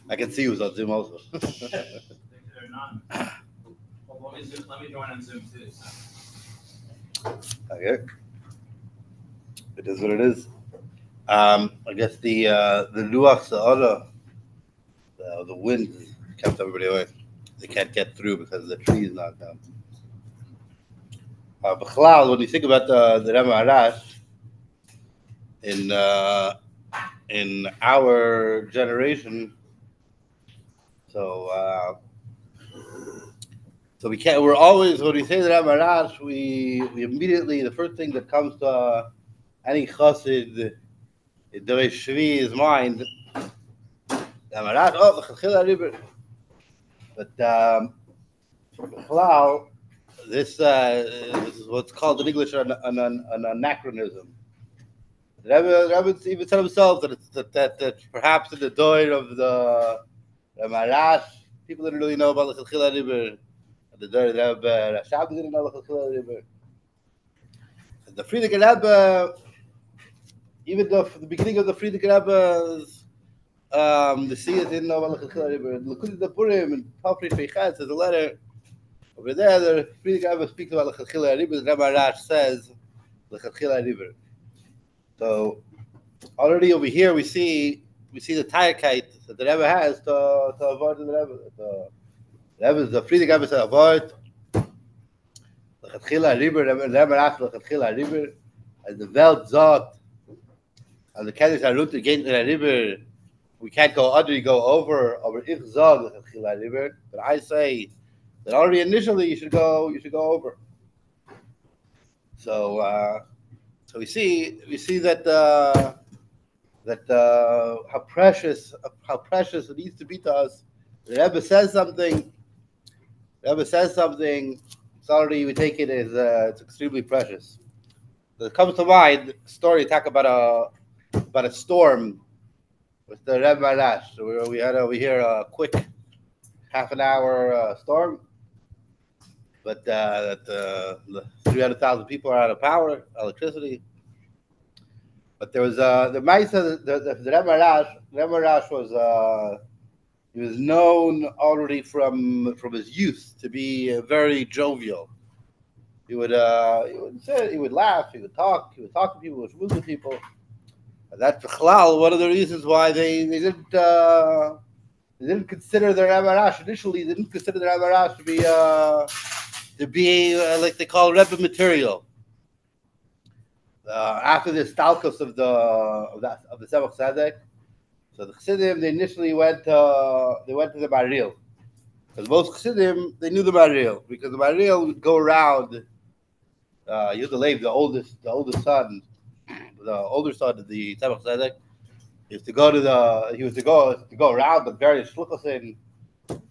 I can see who's on Zoom also. They're not. Well, let me join on Zoom too. Okay. It is what it is. I guess the Luach Sa'ada, the wind kept everybody away. They can't get through because the tree is knocked down. B'chlal, when you think about the Rebbe Maharash in our generation, so we can't. We're always, when we say the Rebbe Maharash, we immediately, the first thing that comes to any chassid in the Shvi's mind, Rebbe Maharash, oh, Lechatchila Ariber. But b'chlal, this is what's called in English an anachronism. The Rebbe even said himself that perhaps in the door of the Maharash, people didn't really know about the Lechatchila Ariber. The door of the Rebbe Rashab didn't know the Lechatchila Ariber. The Frierdiker Rebbe, even though from the beginning of the Frierdiker Rebbe's, the Siyas didn't know about Lechatchila Ariber. L'Kutei Purim and Tafri Feichet says a letter. Over there, the Frierdiker Rebbe speaks about Lechatchila Ariber. The Rebbe Maharash says Lechatchila Ariber. So already over here we see the tirekite that the Rebbe has to avoid the Rebbe. The Frierdiker Rebbe said avoid Lechatchila Ariber. The Rebbe Maharash Lechatchila Ariber, as the Welt sagt, and the Kaddish Arut against the Ariber. We can't go under, you go over ich sag Lechatchila Ariber. But I say that already initially you should go over. So we see that that how precious it needs to be to us. The Rebbe says something. It's we take it as it's extremely precious. So it comes to mind a story talk about a storm with the Rebbe Maharash. So we hear a quick half an hour storm, but that 300,000 people are out of power, electricity. But there was the Maisa, the Rebbe Maharash. Rebbe Maharash was he was known already from his youth to be very jovial. He would laugh, he would talk to people, he would move with people. And that's one of the reasons why they didn't consider the Rebbe Maharash initially. They didn't consider the Rebbe Maharash to be like they call Rebbe material. After the stalkos of the Tzemach Tzedek, so the Chassidim they initially went to the Maril, because most Chassidim they knew the Maril because the Maril would go around. Yudalev, the oldest son, the older son of the Tzemach Tzedek, is to go to go around the various shluchasim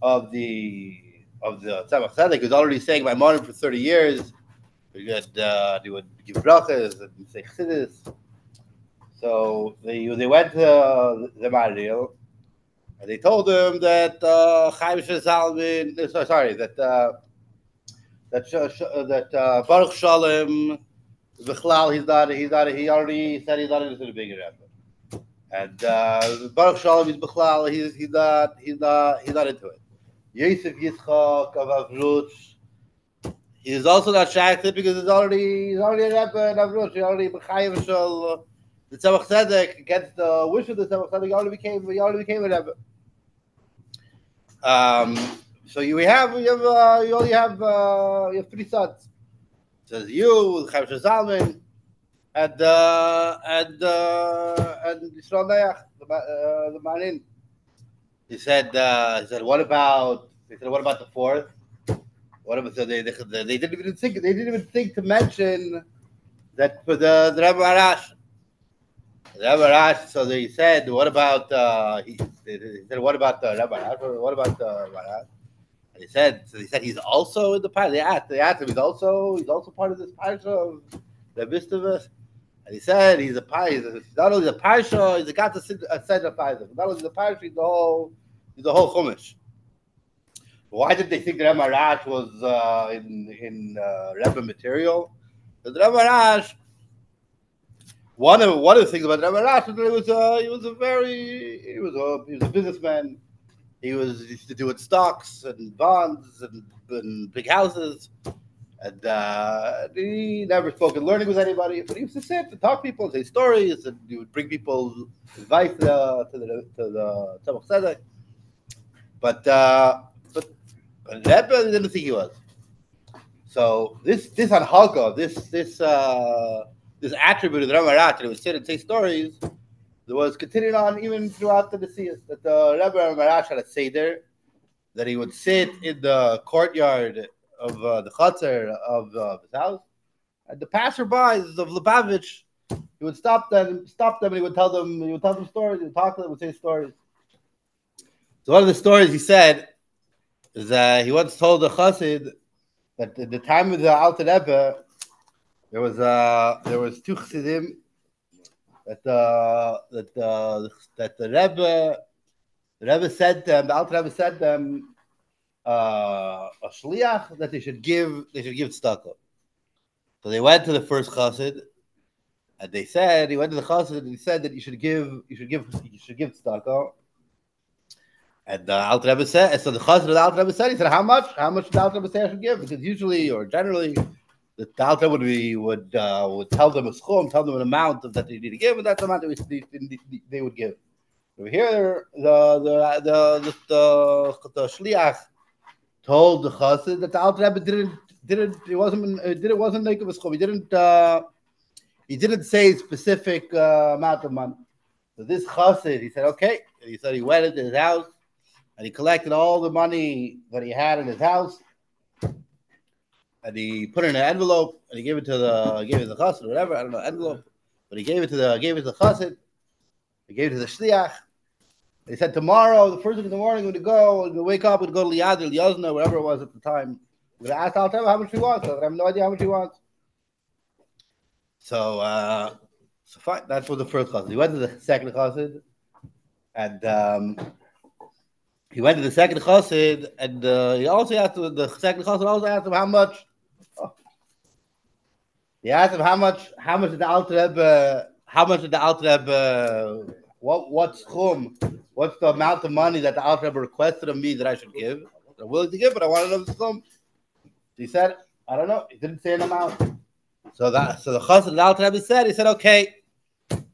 of the Tzemach Tzedek. He was already saying my morning for 30 years. He would give brachas and say chassidishe. So they went to the Maril and they told him that Chaim Shazalmin, sorry, that Baruch Shalom, Bichlal, he already said he's not into the bigger Rebbe. And Baruch Shalom is Bichlal, he's not into it. Yosef Yitzchak of Avruch, he's also not shackled because he's already a Rebbe in Avruch. He already B'chayim Shal the Tzemach Tzedek against the wish of the Tzemach Tzedek. He already became a Rebbe. So you have three sons. It says you, Chaim Shazalman, and Yisrael Nayach, the Manin. He said, what about the fourth? What about they didn't even think to mention that for the Rebbe Maharash. The Rebbe Maharash. So they said, what about he said, what about the Rebbe Maharash? What about the Maharash? And he said he's also in the parsha. They asked him, he's also part of this parsha of the Mishnah. And he said he's not only the parsha, he's got to set the parsha. Not only the parsha, he's the whole chumash. Why did they think the Rebbe Maharash was in Rebbe material? The Rebbe Maharash, one of the things about the Rebbe Maharash was that he was a businessman. He used to do with stocks and bonds and big houses, and he never spoke in learning with anybody. But he used to sit and talk to people, and say stories, and he would bring people advice to the Tzemach Tzedek. But Rebbe didn't think he was. So this anhaga, this attribute of the Rebbe Maharash, that he would sit and say stories, there was continued on even throughout the Nesius. That the Rebbe Maharash had a seder, that he would sit in the courtyard of the chutzner of his house, and the passerbys of Lubavitch, he would stop them, and he would tell them stories. He would talk to them, would say stories. So one of the stories he said is that he once told the chassid that at the time of the Alter Rebbe, there was two chassidim that the Rebbe said them, the Alter Rebbe said them a shliach that they should give tzedakah. So they went to the first chassid, and he went to the chassid and he said that you should give tzedakah. And the Alter Rebbe said, so the chassid of the Alter Rebbe said, he said, how much did the Alter Rebbe say I should give? Because usually or generally, the Alter would tell them a schum, tell them an amount that they need to give, and that's the amount that they would give. Over here, the shliach told the chassid that the Alter Rebbe wasn't like a schum. He didn't say a specific amount of money. So this chassid, he said, okay. He said he went into his house and he collected all the money that he had in his house, and he put it in an envelope and he gave it to the chassid or whatever. I don't know, envelope, but he gave it to the chassid. He gave it to the shliach. He said, tomorrow, the first thing in the morning, we're going to wake up, we're going to go to Liad, Liozna, wherever it was at the time. We're going to ask Al Teva how much he wants. I have no idea how much he wants. So fine. That was the first chassid. He went to the second chassid, and he went to the second chassid, and he also asked the second chassid also asked him how much. Oh. He asked him how much did the Alter Rebbe, what's the amount of money that the Alter Rebbe requested of me that I should give? I'm willing to give, but I want to know the sum. He said, I don't know. He didn't say an amount. So the chassid, the Alter Rebbe said, he said, okay,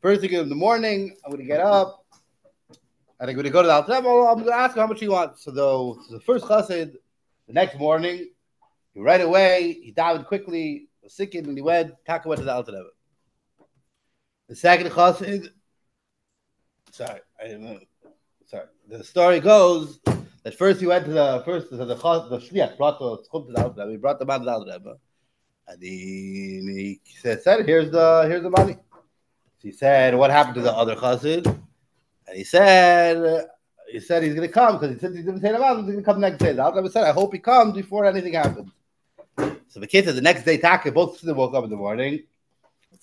first thing in the morning, I'm going to get up, and I'm going to go to the Alter Rebbe. I'm going to ask him how much he wants. So the first chassid, the next morning, right away, he davened quickly, was sick, and he went to the Alter Rebbe. The second chassid, the story goes that first he went to the shliach brought the schum to the Alter Rebbe. He brought the man to the Alter Rebbe, and he said, "Here's the money." So he said, "What happened to the other chassid?" And he said he's going to come because he said he didn't say the amount. He's going to come the next day. The Alter Rebbe said, "I hope he comes before anything happens." So the kid said the next day, Taka, both of them woke up in the morning,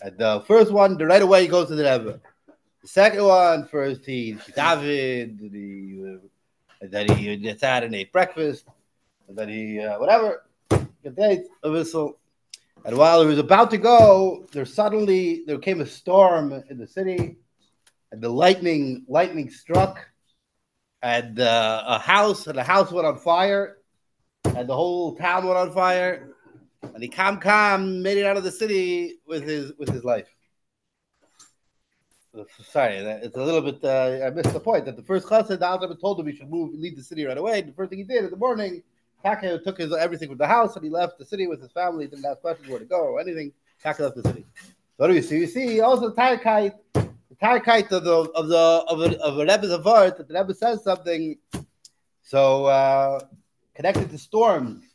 and the first one, right away, he goes to the Rebbe. The second one, first he davened, and then he sat and ate breakfast, and then he whatever, good date, a whistle. And while he was about to go, there came a storm in the city, and the lightning struck, and the house went on fire, and the whole town went on fire, and he made it out of the city with his life. Sorry, it's a little bit. I missed the point that the first chassid, the Alter Rebbe told him he should leave the city right away. The first thing he did in the morning, Taka took everything from the house and he left the city with his family. He didn't ask questions where to go or anything. Taka left the city. So what do we see? We see also the tarkite of a Rebbe's avart that the Rebbe says something. So connected to storms.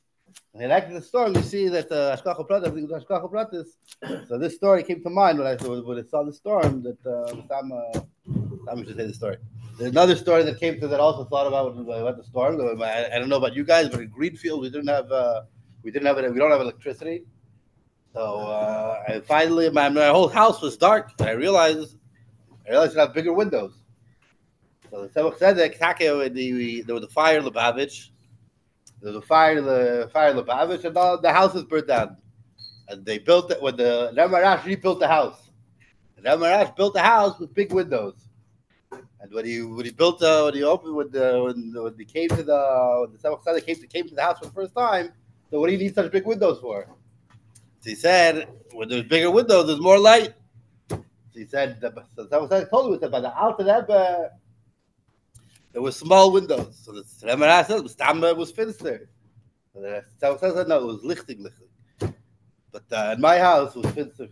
Connected to the storm, you see that Hashgacha Pratis. So this story came to mind when I saw the storm. That Sam should say the story. There's another story that came to that I also thought about the storm. I don't know about you guys, but in Greenfield we don't have electricity. So and finally my whole house was dark, and I realized it had bigger windows. So the Tzemach said that there was a fire in Lubavitch. There was a fire in Lubavitch, and the house was burnt down. And they built it when the Rebbe Maharash rebuilt the house. The Rebbe Maharash built the house with big windows. And when he came to the house for the first time, so what do you need such big windows for? So he said, when there's bigger windows, there's more light. So he said, told him that by the Alter Rebbe, there were small windows. So the Rebbe Maharash said, the was finster. So the Rebbe said, no, it was lichting. But in my house, it was finster.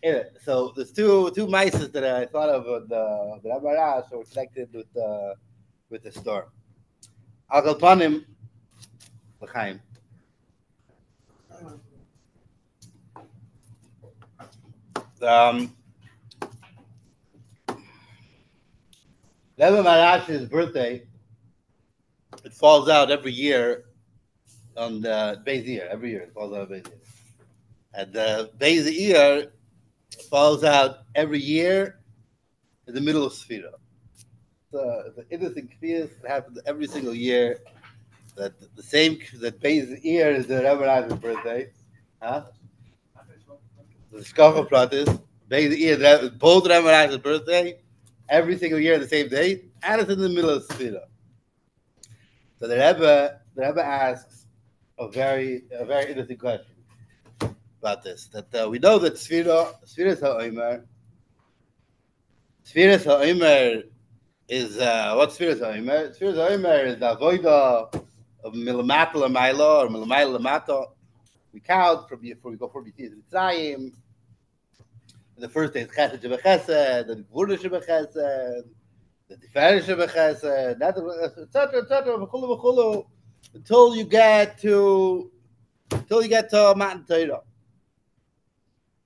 Anyway, so there's two mices that I thought of the Rebbe Maharash that were connected with the storm. Al Kalpanim, L'chaim. Rebbe Maharash's birthday, it falls out every year on the Beis Iyar. Every year it falls out on Beis Iyar. And the Beis Iyar falls out every year in the middle of Sfira. It's an interesting experience that happens every single year. That Beis Iyar is the Rebbe Maharash's birthday. Huh? The Hashgacha Pratis, Beis Iyar, both Rebbe Maharash's birthday, every single year the same day, and it's in the middle of Sfira. So the Rebbe asks a very interesting question about this. That we know that Sfira HaOmer is what's Sfira HaOmer? Sfira HaOmer is the avodah of Milamata L'mayla or Milamayla L'mata. We count before we go from Yetzias Mitzrayim. The first day is Chesed Shebechesed, the Gvura Shebechesed, the Tiferes Shebechesed, etc., until you get to Matan Torah.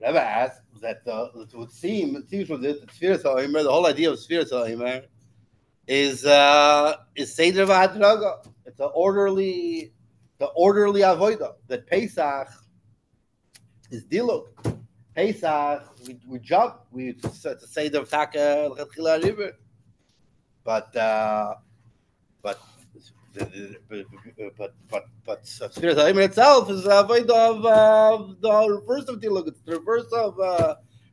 Rebbe asks, that it would seem, it seems from the Sfiras HaOmer, the whole idea of Sfiras HaOmer is Seder V'Hadraga. It's the orderly avodah. That Pesach is diluk. Pesach, we jump. It's a Seder of Taka Lechatchila Ariber. But Sfiras HaOmer itself is the avodah of the reverse of diluk. It's the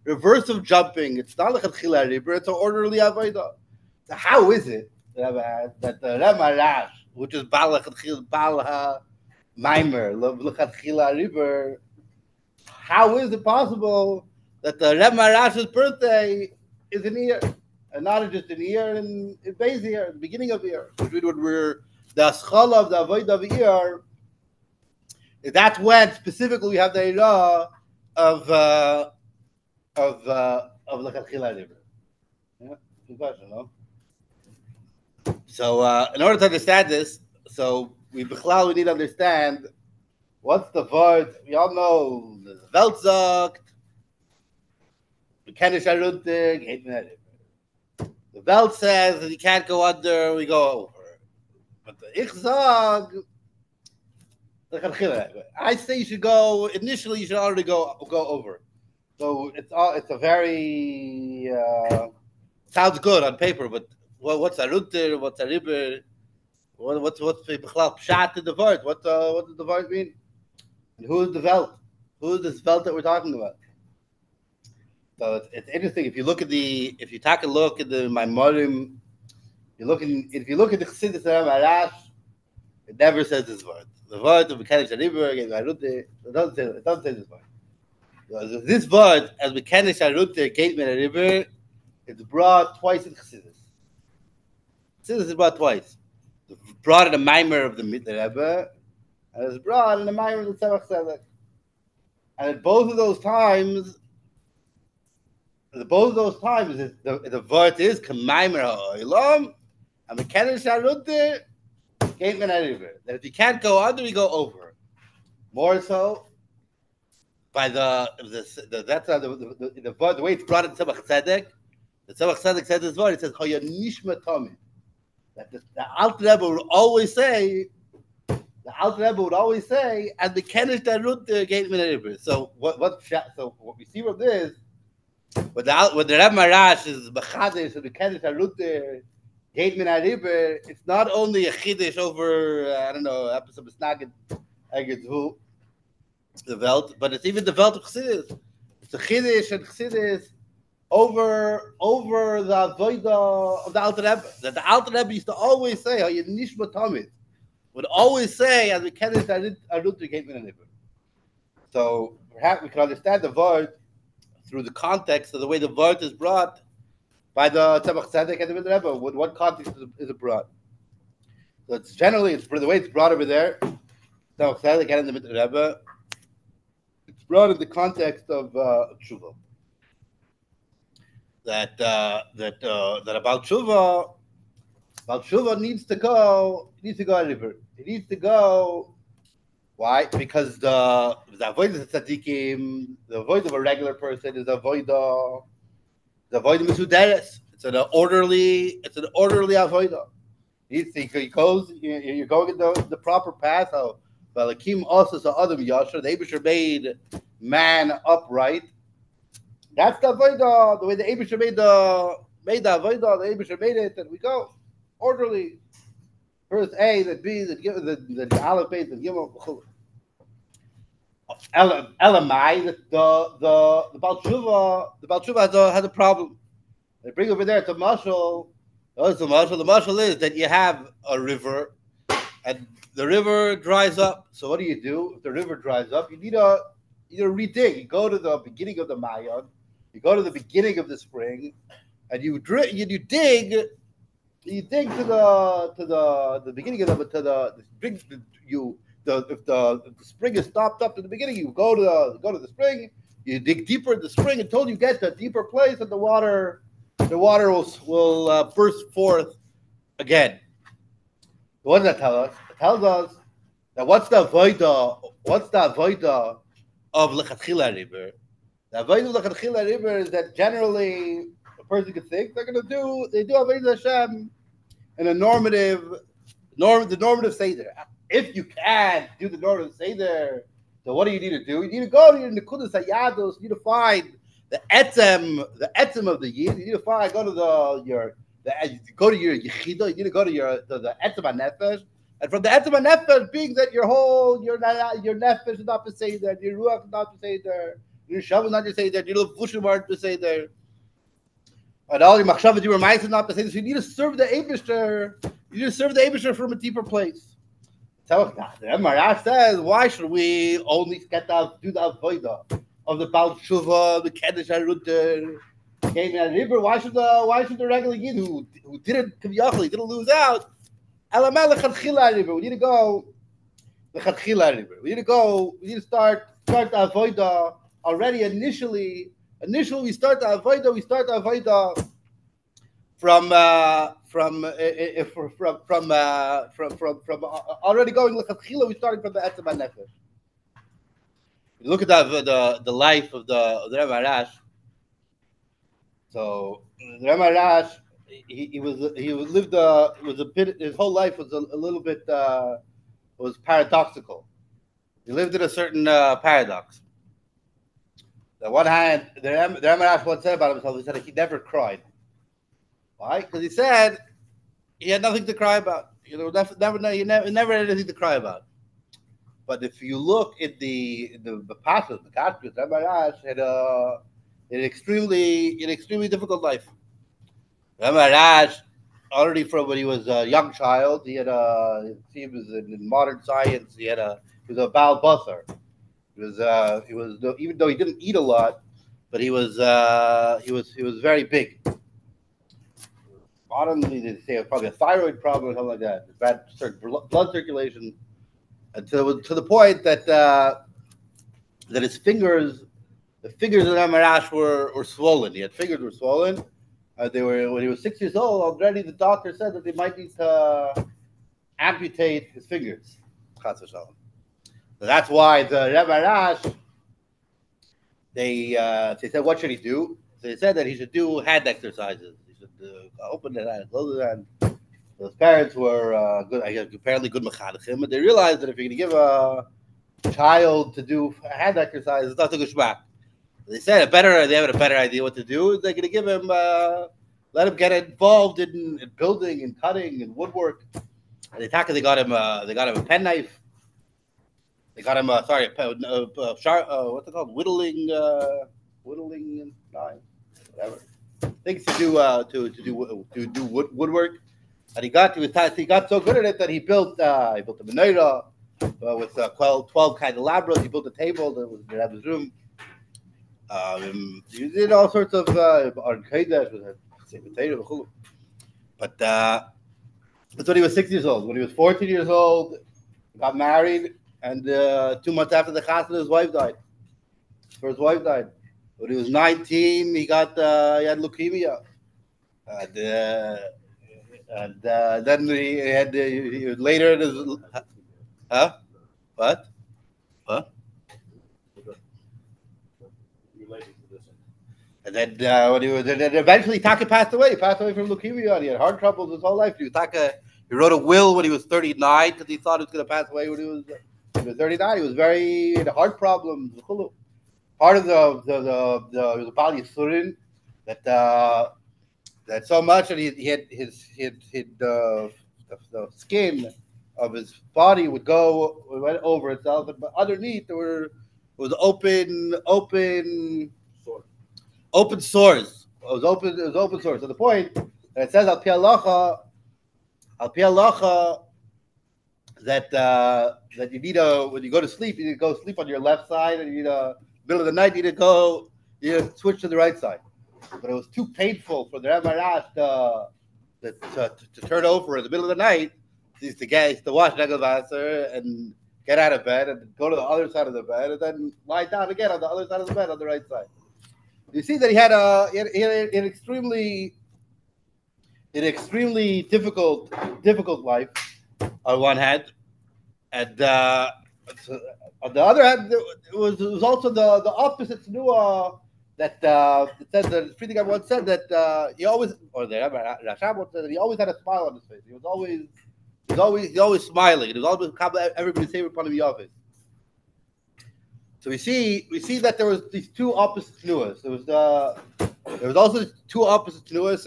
reverse of jumping. It's not Lechatchila Ariber. It's an orderly avodah. So how is it that the Rebbe Maharash, which is Baal Maimer, Lechatchila Ariber, how is it possible that the Rebbe Maharash's birthday is in Iyar, and not just in Iyar, in Beis Iyar, the beginning of Iyar, which we're the Aschala of the Avodah of Iyar? That's when specifically we have the era of Lechatchila Ariber. Yeah, good question, no? So, in order to understand this, we need to understand what's the word. We all know the Welt sagt, we can't the Welt says that you can't go under, we go over. But the Ich sag, I say you should go. Initially, you should already go over. So it's a very sounds good on paper, but what's a runter? What's a river? What's the pshat in the word? What does the word mean? And who is the Welt? Who is this Welt that we're talking about? So it's interesting. If you take a look at the Maimorim, if you look at the Chassidishe of Maharash, it never says this word. The word of Lechatchila Ariber, it doesn't say this word. This word, as Lechatchila Ariber, it's brought twice in Chassidus. Chassidus is brought twice. It's brought in the Maimer of the Rebbe, and it's brought in the Maimer of the Tzemach Tzedek. And at both of those times, the word is K'maimer ha'olam, and Lechatchila Ariber, that if you can't go under, you go over. More so, by the way it's brought in Tzemach Tzedek. The Tzemach Tzedek says this word. It says Hoya Nishma Tomid. That the Alter Rebbe would always say, and the Kenish Darut gave me the. So what we see from this, when the Rebbe Maharash is Bechadish and the Kenish Darut gave me the, it's not only a Chiddush over episode of Snagid who the Welt, but it's even the Welt of Chassidus. It's a Chiddush and Chassidus over the Avodah of the Alter Rebbe. That the Alter Rebbe used to always say, "How you nishma tamid," would always say, "As we can't arut to get me." So perhaps we can understand the word through the context of the way the word is brought by the Tzemach Tzedek and the Rebbe. What context is it brought? So it's the way it's brought over there. Tzemach Tzedek and the Rebbe. It's brought in the context of tshuva. That about tshuva needs to go Ariber. It needs to go. Why? Because the avoid of tzaddikim, the avoid of a regular person is avoid of misuderes. It's an orderly avoid. You're going in the proper path. How Balakim also saw Adam Yasher. The Abishur made man upright. That's the avodah. The way the Abishur made the avodah, the Abishur made it, and we go orderly. First A, then B, then Gimel, then Aleph, Beit, then Gimel. Elamai, the Baal Tshuva has a problem. They bring over there to mashal. The mashal is that you have a river, and the river dries up. So what do? If the river dries up, you need to redig. You go to the beginning of the Mayan, you go to the beginning of the spring, and you dig to the beginning of if the spring is stopped up in the beginning, you go to the spring, you dig deeper in the spring until you get to a deeper place, and the water will burst forth again. What does that tell us? It tells us that what's the avodah of Lechatchila Ariber? The avodah of Lechatchila Ariber is that generally a person could think they do avodah Hashem in a the normative seder. If you can do the normative seder, so what do you need to do? You need to go to your Nekudas Hayados. You need to find the etzem of the yid. You need to go to your yechida. You need to go to the etzem hanefesh, and from the etzem hanefesh, being that your nefesh is not to say that, your ruach is not to say there, your shav is not to say that, your levushim are to say there, and all your machshavas, your ma'asos not to say this. So you need to serve the Eibishter. You need to serve the Eibishter from a deeper place. So the Rebbe Maharash says, why should we only do the avodah of the Baal Tshuva, the Keddush HaRuter, why should the regular Yid who didn't lose out? Lechatchila Ariber. We need to go. Lechatchila Ariber. We need to start the avodah already. Initially, we start the avodah from already going Lechatchila. We started from the etzem hanefesh. You look at the life of the Rebbe Maharash. So the Rebbe Maharash, his whole life was a little bit was paradoxical. He lived in a certain paradox. On one hand, the Rebbe Maharash once said about himself, he said he never cried. Why? Because he said he had nothing to cry about. He never had anything to cry about. But if you look at the passage, the Gospels, Rebbe Maharash had an extremely difficult life. Rebbe Maharash, already from when he was a young child, he was in modern science. He was a Baal Basar. He was even though he didn't eat a lot, but he was very big. Modernly, they say probably a thyroid problem or something like that. Bad blood circulation. And to the point that his fingers, the fingers of Rebbe Maharash were swollen. He had fingers were swollen. They were when he was 6 years old. Already, the doctor said that they might need to amputate his fingers. So that's why the Rebbe Maharash, they said, what should he do? So they said that he should do hand exercises. He should open his hand, close his hand. His parents were apparently good mechanichim, but they realized that if you're going to give a child to do hand exercise, it's not a good shmak. They said they have a better idea what to do. They're going to give him, let him get involved in building and cutting and woodwork. And they got him a penknife. They got him what's it called, whittling knife, whatever. Things to do woodwork. And he got so good at it that he built a menorah with 12 candelabras. He built a table that was in his room. He did all sorts of but that's when he was 6 years old. When he was 14 years old, he got married, and 2 months after the chassidishe, his wife died. His first wife died. When he was 19, he had leukemia, and then he had later in his what? And then when eventually Taka passed away. He passed away from leukemia. He had heart troubles his whole life. He wrote a will when he was 39 because he thought he was going to pass away when he was 39. He had heart problems. Part of the was a Bali Surin that so much that he had the skin of his body went over itself, but underneath was open sores. It was open sores. So the point that it says al pi halacha that you need when you go to sleep, you need to go sleep on your left side, and middle of the night you need to switch to the right side. But it was too painful for the Rebbe Maharash to turn over in the middle of the night. He used to wash Negelwasser and get out of bed and go to the other side of the bed and then lie down again on the other side of the bed on the right side. You see that he had an extremely difficult life on one hand, and on the other hand, it was also the opposite. that it says that Friedrich once said that he always, or the Rashab once said that he always had a smile on his face. He was always smiling. It was always everybody's favorite part of the office. So we see that there was these two opposite tnuas. There was also two opposite tnuas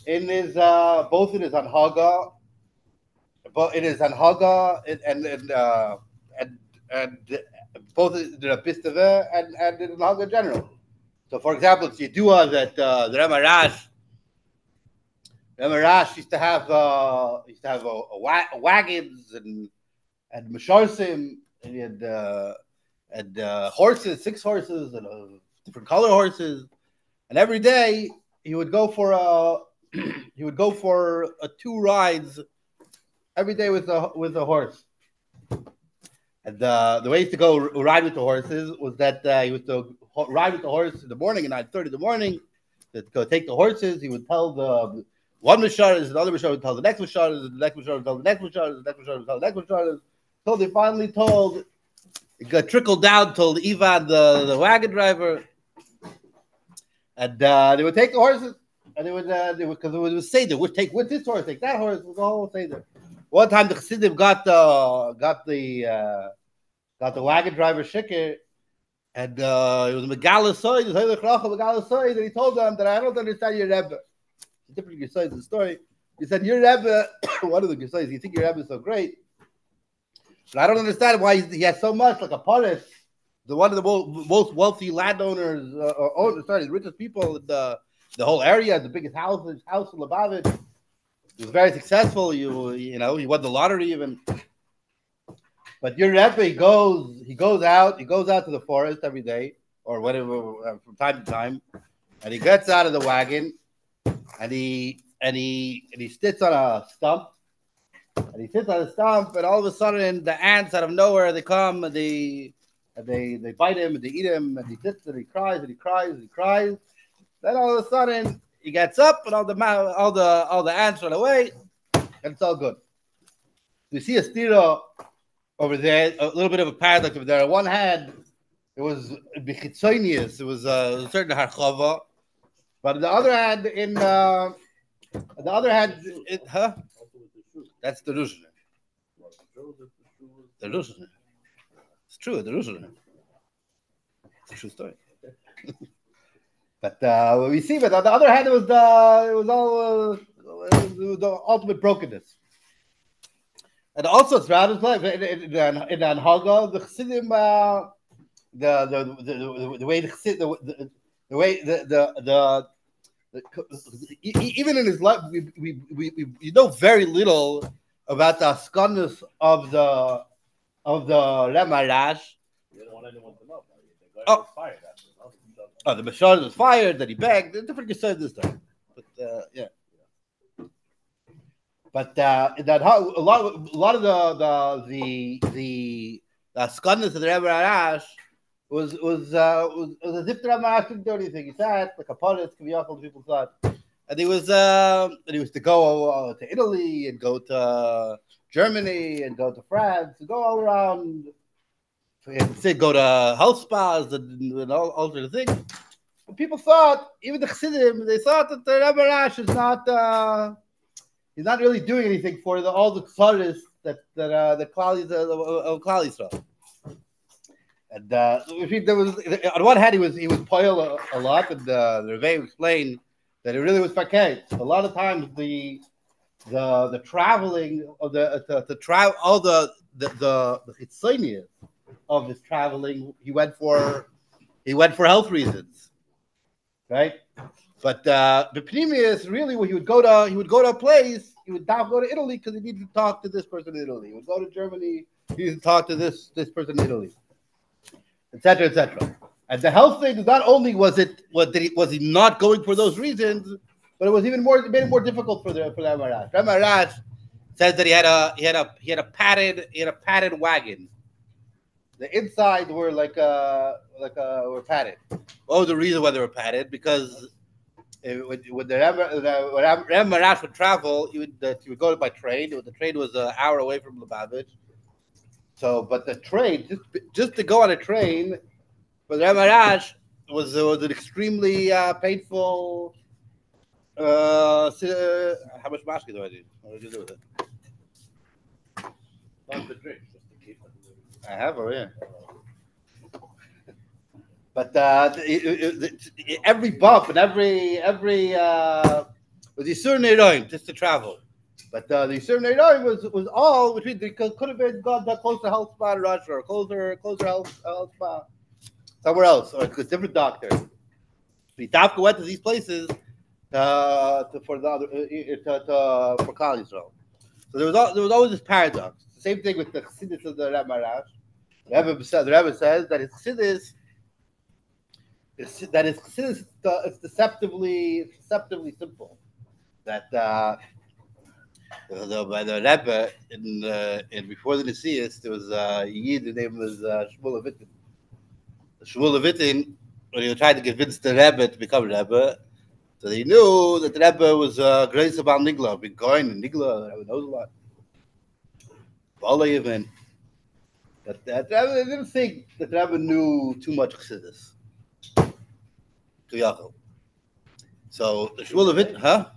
in his both in his anhaga, but in his anhaga and and both in the Bistave and in anhaga in general. So, for example, it's Yedua that the Rebbe Maharash used to have wagons and masharsim, and he had horses, 6 horses, and different color horses, and every day he would go for two rides every day with a horse. And the way he used to go ride with the horses was that he was to ride with the horse in the morning at 9:30 in the morning. To go take the horses, he would tell the one Misharis, another Misharis would tell the next Misharis, the next Misharis would tell the next Misharis, the next Misharis would tell the next Misharis. So they finally told, it got trickled down, told Ivan, the wagon driver, and they would take the horses, and they would because it was Seder, would take with this horse, take that horse, it was a whole Seder. One time the Chassidim got the wagon driver shikir, and it was Megala Soy, and he told them that I don't understand your Rebbe. It's a different Gesayis in the story. He said, your Rebbe, one of the Gesayis, you think your Rebbe is so great, but I don't understand why he has so much, like a Paris, one of the most wealthy landowners, the richest people in the whole area, the biggest house in Lubavitch. He was very successful. You know, he won the lottery even. But your Rebbe, he goes out to the forest every day or whatever from time to time, and he gets out of the wagon, and he sits on a stump, and all of a sudden the ants out of nowhere they come and they bite him and they eat him, and he sits and he cries and he cries and he cries. Then all of a sudden he gets up and all the ants run away, and it's all good. We see a stira over there, a little bit of a paradox over there. On one hand, it was bichitzonius, it was a certain harchava, but on the other hand, that's the Rushner. The Rushner. It's true, the Rushner. It's a true story. But we see, but on the other hand, it was the ultimate brokenness. And also, it's rather in Anhaga, the Chassidim, the way the way even in his life, we know very little about the skundness of the Rebbe Maharash. You didn't want anyone to know. Oh, fired. The Mashar was fired. That he begged. Different Gesayis this time, but yeah. But that a lot of the skundness of the Rebbe Maharash was as if the Rebbe Maharash didn't do anything. He sat like a polis, people thought, and he was to go to Italy and go to Germany and go to France and go all around. And go to health spas and all sorts of things. But people thought, even the Chassidim, they thought that the Rebbe Maharash is not. He's not really doing anything for all the tzadis that Klal Yisrael. And there was, on one hand, he was poil a lot, and the Rebbe explained that it really was fakay. A lot of times the traveling of the travel, all the chitzonius of his traveling, he went for health reasons, right? But the Pneumius, really, when he would go to a place, he would not go to Italy because he needed to talk to this person in Italy. He would go to Germany, he needed to talk to this person in Italy, etc., etc. And the health thing, not only was he not going for those reasons, but it was even more, it made it more difficult for Rebbe Maharash. Rebbe Maharash says that he had a padded wagon. The inside were were padded. What was the reason why they were padded? Because when Rebbe Maharash would travel, he would go by train. The train was an hour away from Lubavitch. So, but the train, just to go on a train, for the Rebbe Maharash was an extremely painful. How much mashke do I need? What do you do with it? Not the drink, just to keep it. I have her, yeah. But every bump and every was Yisur Neiroim just to travel. But the Yisur Neiroim was all between. Could have been gone that closer health spot in Russia or closer health spot somewhere else, or a different doctor. Dafka went to these places for the other for Klal Yisrael. So there was always this paradox. The same thing with the chassidishe of the Rebbe Maharash. The Rebbe says that his chassidishe it's deceptively simple. That by the Rebbe in before the Nesius, there was a Yid, the name was Shmuel Levitin. Shmuel Levitin, when he tried to convince the Rebbe to become Rebbe, so they knew that the Rebbe was grace about Nigla, been going and Nigla, the Rebbe knows a lot. Bala even. But I didn't think that the Rebbe knew too much Chassidus. So the Shmuel Levitin, huh?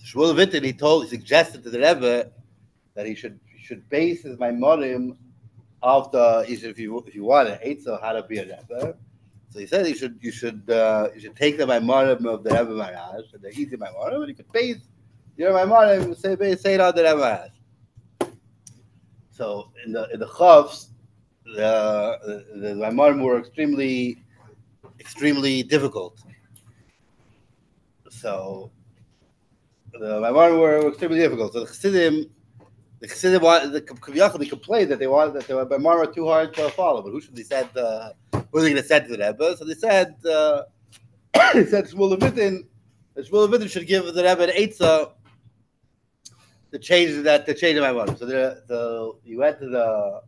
Shmuel Levitin, he suggested to the Rebbe that he should base his Maimonim of the. He said if you want an Eitzah how to be a Rebbe, so he said you should take the Maimonim of the Rebbe Maharash and the easy Maimonim, and you could base your Maimonim say it on the Rebbe Maharash. So in the Chavs, the Maimonim were extremely difficult. So the Maimonim were extremely difficult. So the Chassidim wanted they complained that they wanted that the Maimonim were too hard to follow. But who should they send? Who are they going to send to the Rebbe? So they said Shmuel Levitin should give the Rebbe an Eitzah to change the Maimonim. So he went to the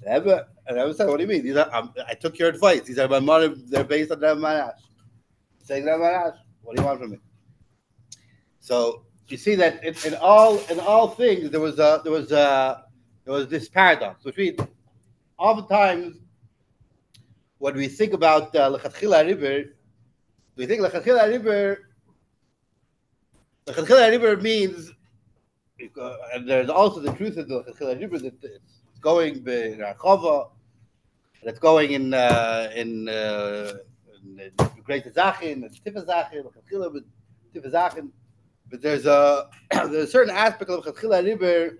Rebbe, and I was saying, what do you mean? These are I took your advice. These are Maimonim. They're based on Rebbe Maharash. Saying Rebbe Maharash, what do you want from me? So you see that in all things there was this paradox between oftentimes when we think about Lechatchila Ariber, we think Lechatchila Ariber means, and there's also the truth of the Lechatchila Ariber that it's going in Archava, and it's going in Great Zachin and Tifah Zachin, Lechatchila with Tifah Zachin. But there's a certain aspect of Lechatchila Ariber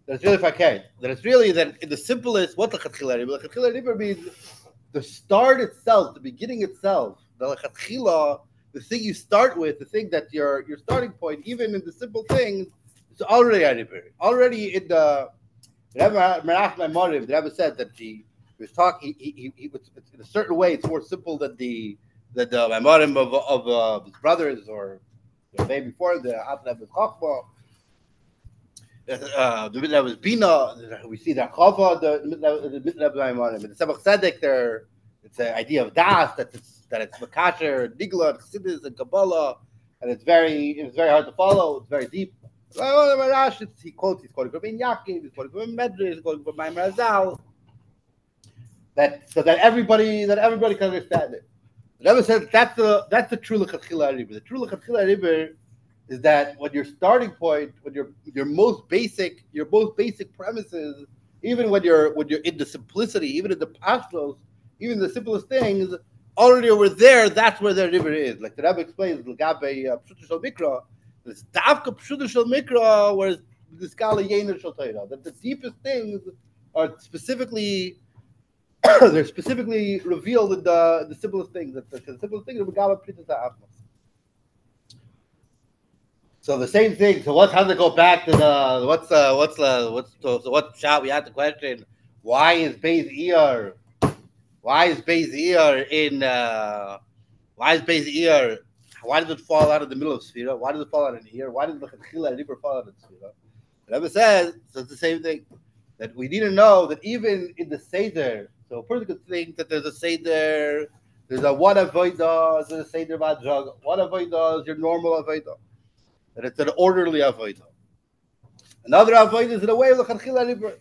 that's really fakir. That it's really that in the simplest, what Lechatchila Ariber? Lechatchila Ariber means the start itself, the beginning itself, the Lechatchila, the thing you start with, the thing that your starting point, even in the simple things, it's already Ariber. Already in the Rebbe Maharash Maimorim, the Rebbe said that he was talking. He in a certain way, it's more simple than the Maimorim of his brothers or the day before the Atlav of Chachma. The middle was Bina. We see the Chava, the middle of Maimorim. In the Samach Tzedek, it's an idea of Das that it's Makasher, Nigla, and Chassidus, and Kabbalah, and it's very hard to follow. It's very deep. He's quoting from Ben Yaakov, he's quoting from Medrash, he's quoting from Maimar Azal. So that everybody can understand it. The Rebbe says that's the true Lechatchila Ariber. The true Lechatchila Ariber is that when your starting point, when your most basic premises, even when you're in the simplicity, even in the pashtos, even the simplest things, already over there, that's where the Ariber is. Like the Rebbe explains, L'gabe Pshuta Shel Mikra, it's Davka Pshuta Shel Mikra, whereas the Skala Yener Shel Torah, that the deepest things are specifically they're specifically revealed in the simplest things. The simplest things are L'gabe Pshuta Shel. So the same thing. So how does it go back to the what shot we had the question? Why is Beis Iyar? Why is Beis Iyar Why does it fall out of the middle of Sfira? Why does it fall out in here? Why does the Lechatchila Ariber fall out of Sfira? The Rebbe says so. It's the same thing that we need to know that even in the Seder. So a person could think that there's a Seder. There's a one avodah. There's a Seder Madrag. One avodah is your normal avodah. That it's an orderly avodah. Another avodah is in a way of Lechatchila Ariber.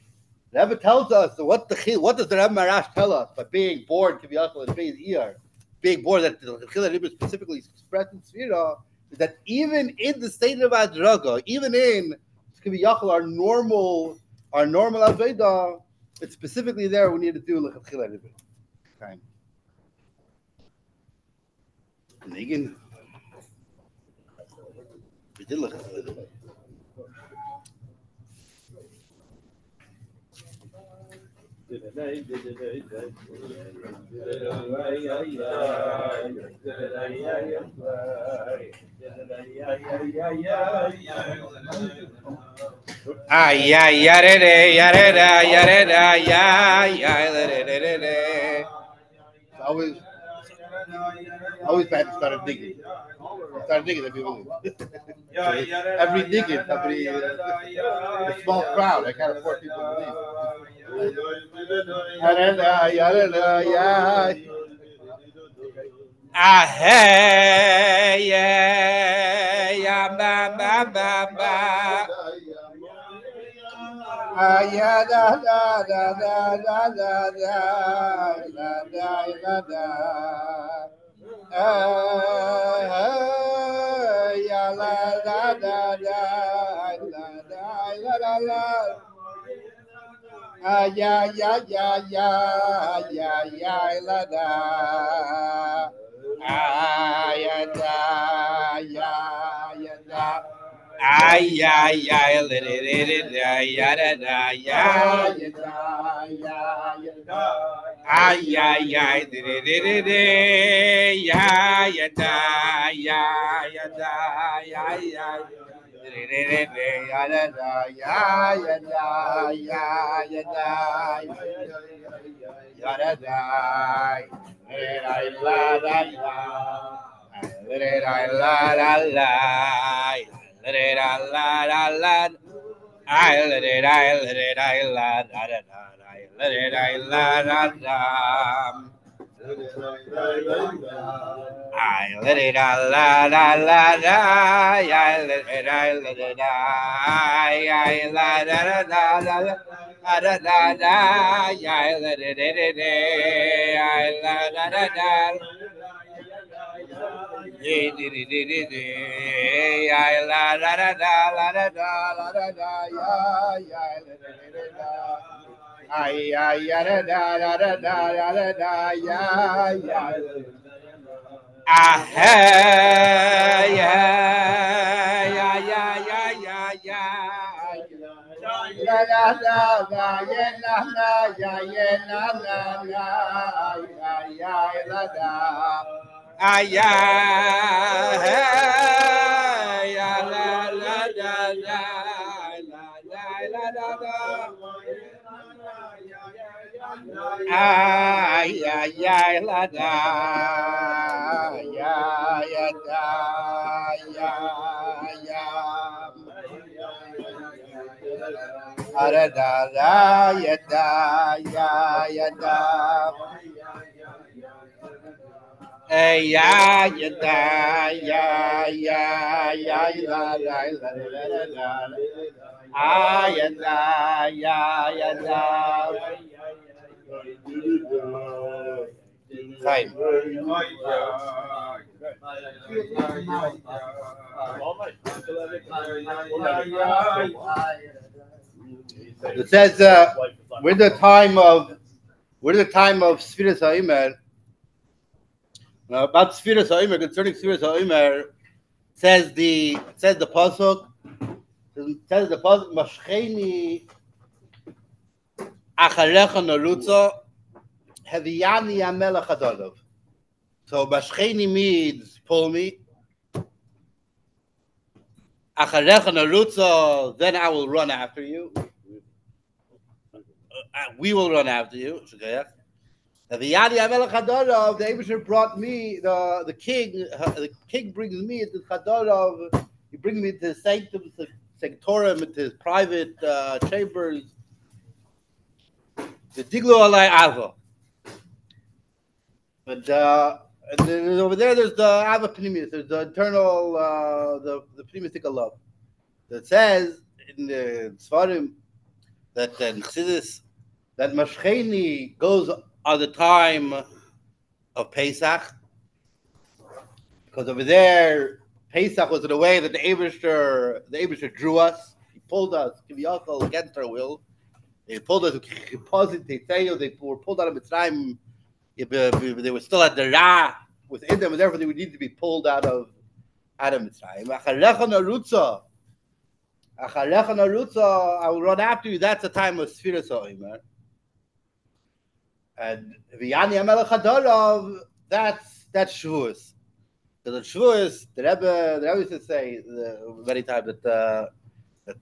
The Rebbe tells us what does the Rebbe Maharash tell us by being born to be also in Beis Iyar, being born that the Lechatchila Ariber specifically expressed in Sfira, is that even in the state of Adraga, even in our normal Aveda, it's specifically there we need to do Lechatchila Ariber. Okay. And again, we did Lechatchila Ariber. Always bad to start digging. Start digging every week. Every digging, a small crowd. I can't afford people to leave. It says we're the time of Sfiras HaImer. About Sfiras HaImer, concerning Sfiras HaImer, says the pasuk. Says the pasuk Mashcheni Acharecha Narutza Haviyani Amelech Adadav. So Mashcheni means pull me. Acharecha Narutza, then I will run after you. We will run after you. The Abishur brought me the king. The king brings me into Chadarav. He brings me to his sanctorum, into his private chambers. The Diglo Alai Ava. And then over there, there's the Ava Pneumius. There's the internal, the Pneumistic love. That says in the Svarim, that in Chassidus, that Mashcheni goes on the time of Pesach, because over there, Pesach was in a way that the Eibusher drew us. He pulled us, Kiviyachol, against our will. They pulled us, they were pulled out of Mitzrayim. They were still at the Ra within them, and therefore they would need to be pulled out of Mitzrayim. I will run after you. That's the time of Sfiras HaOmer. And V'yani HaMelech HaDorov, that's Shavuos. Because in Shavuos, the Rebbe used to say many times that the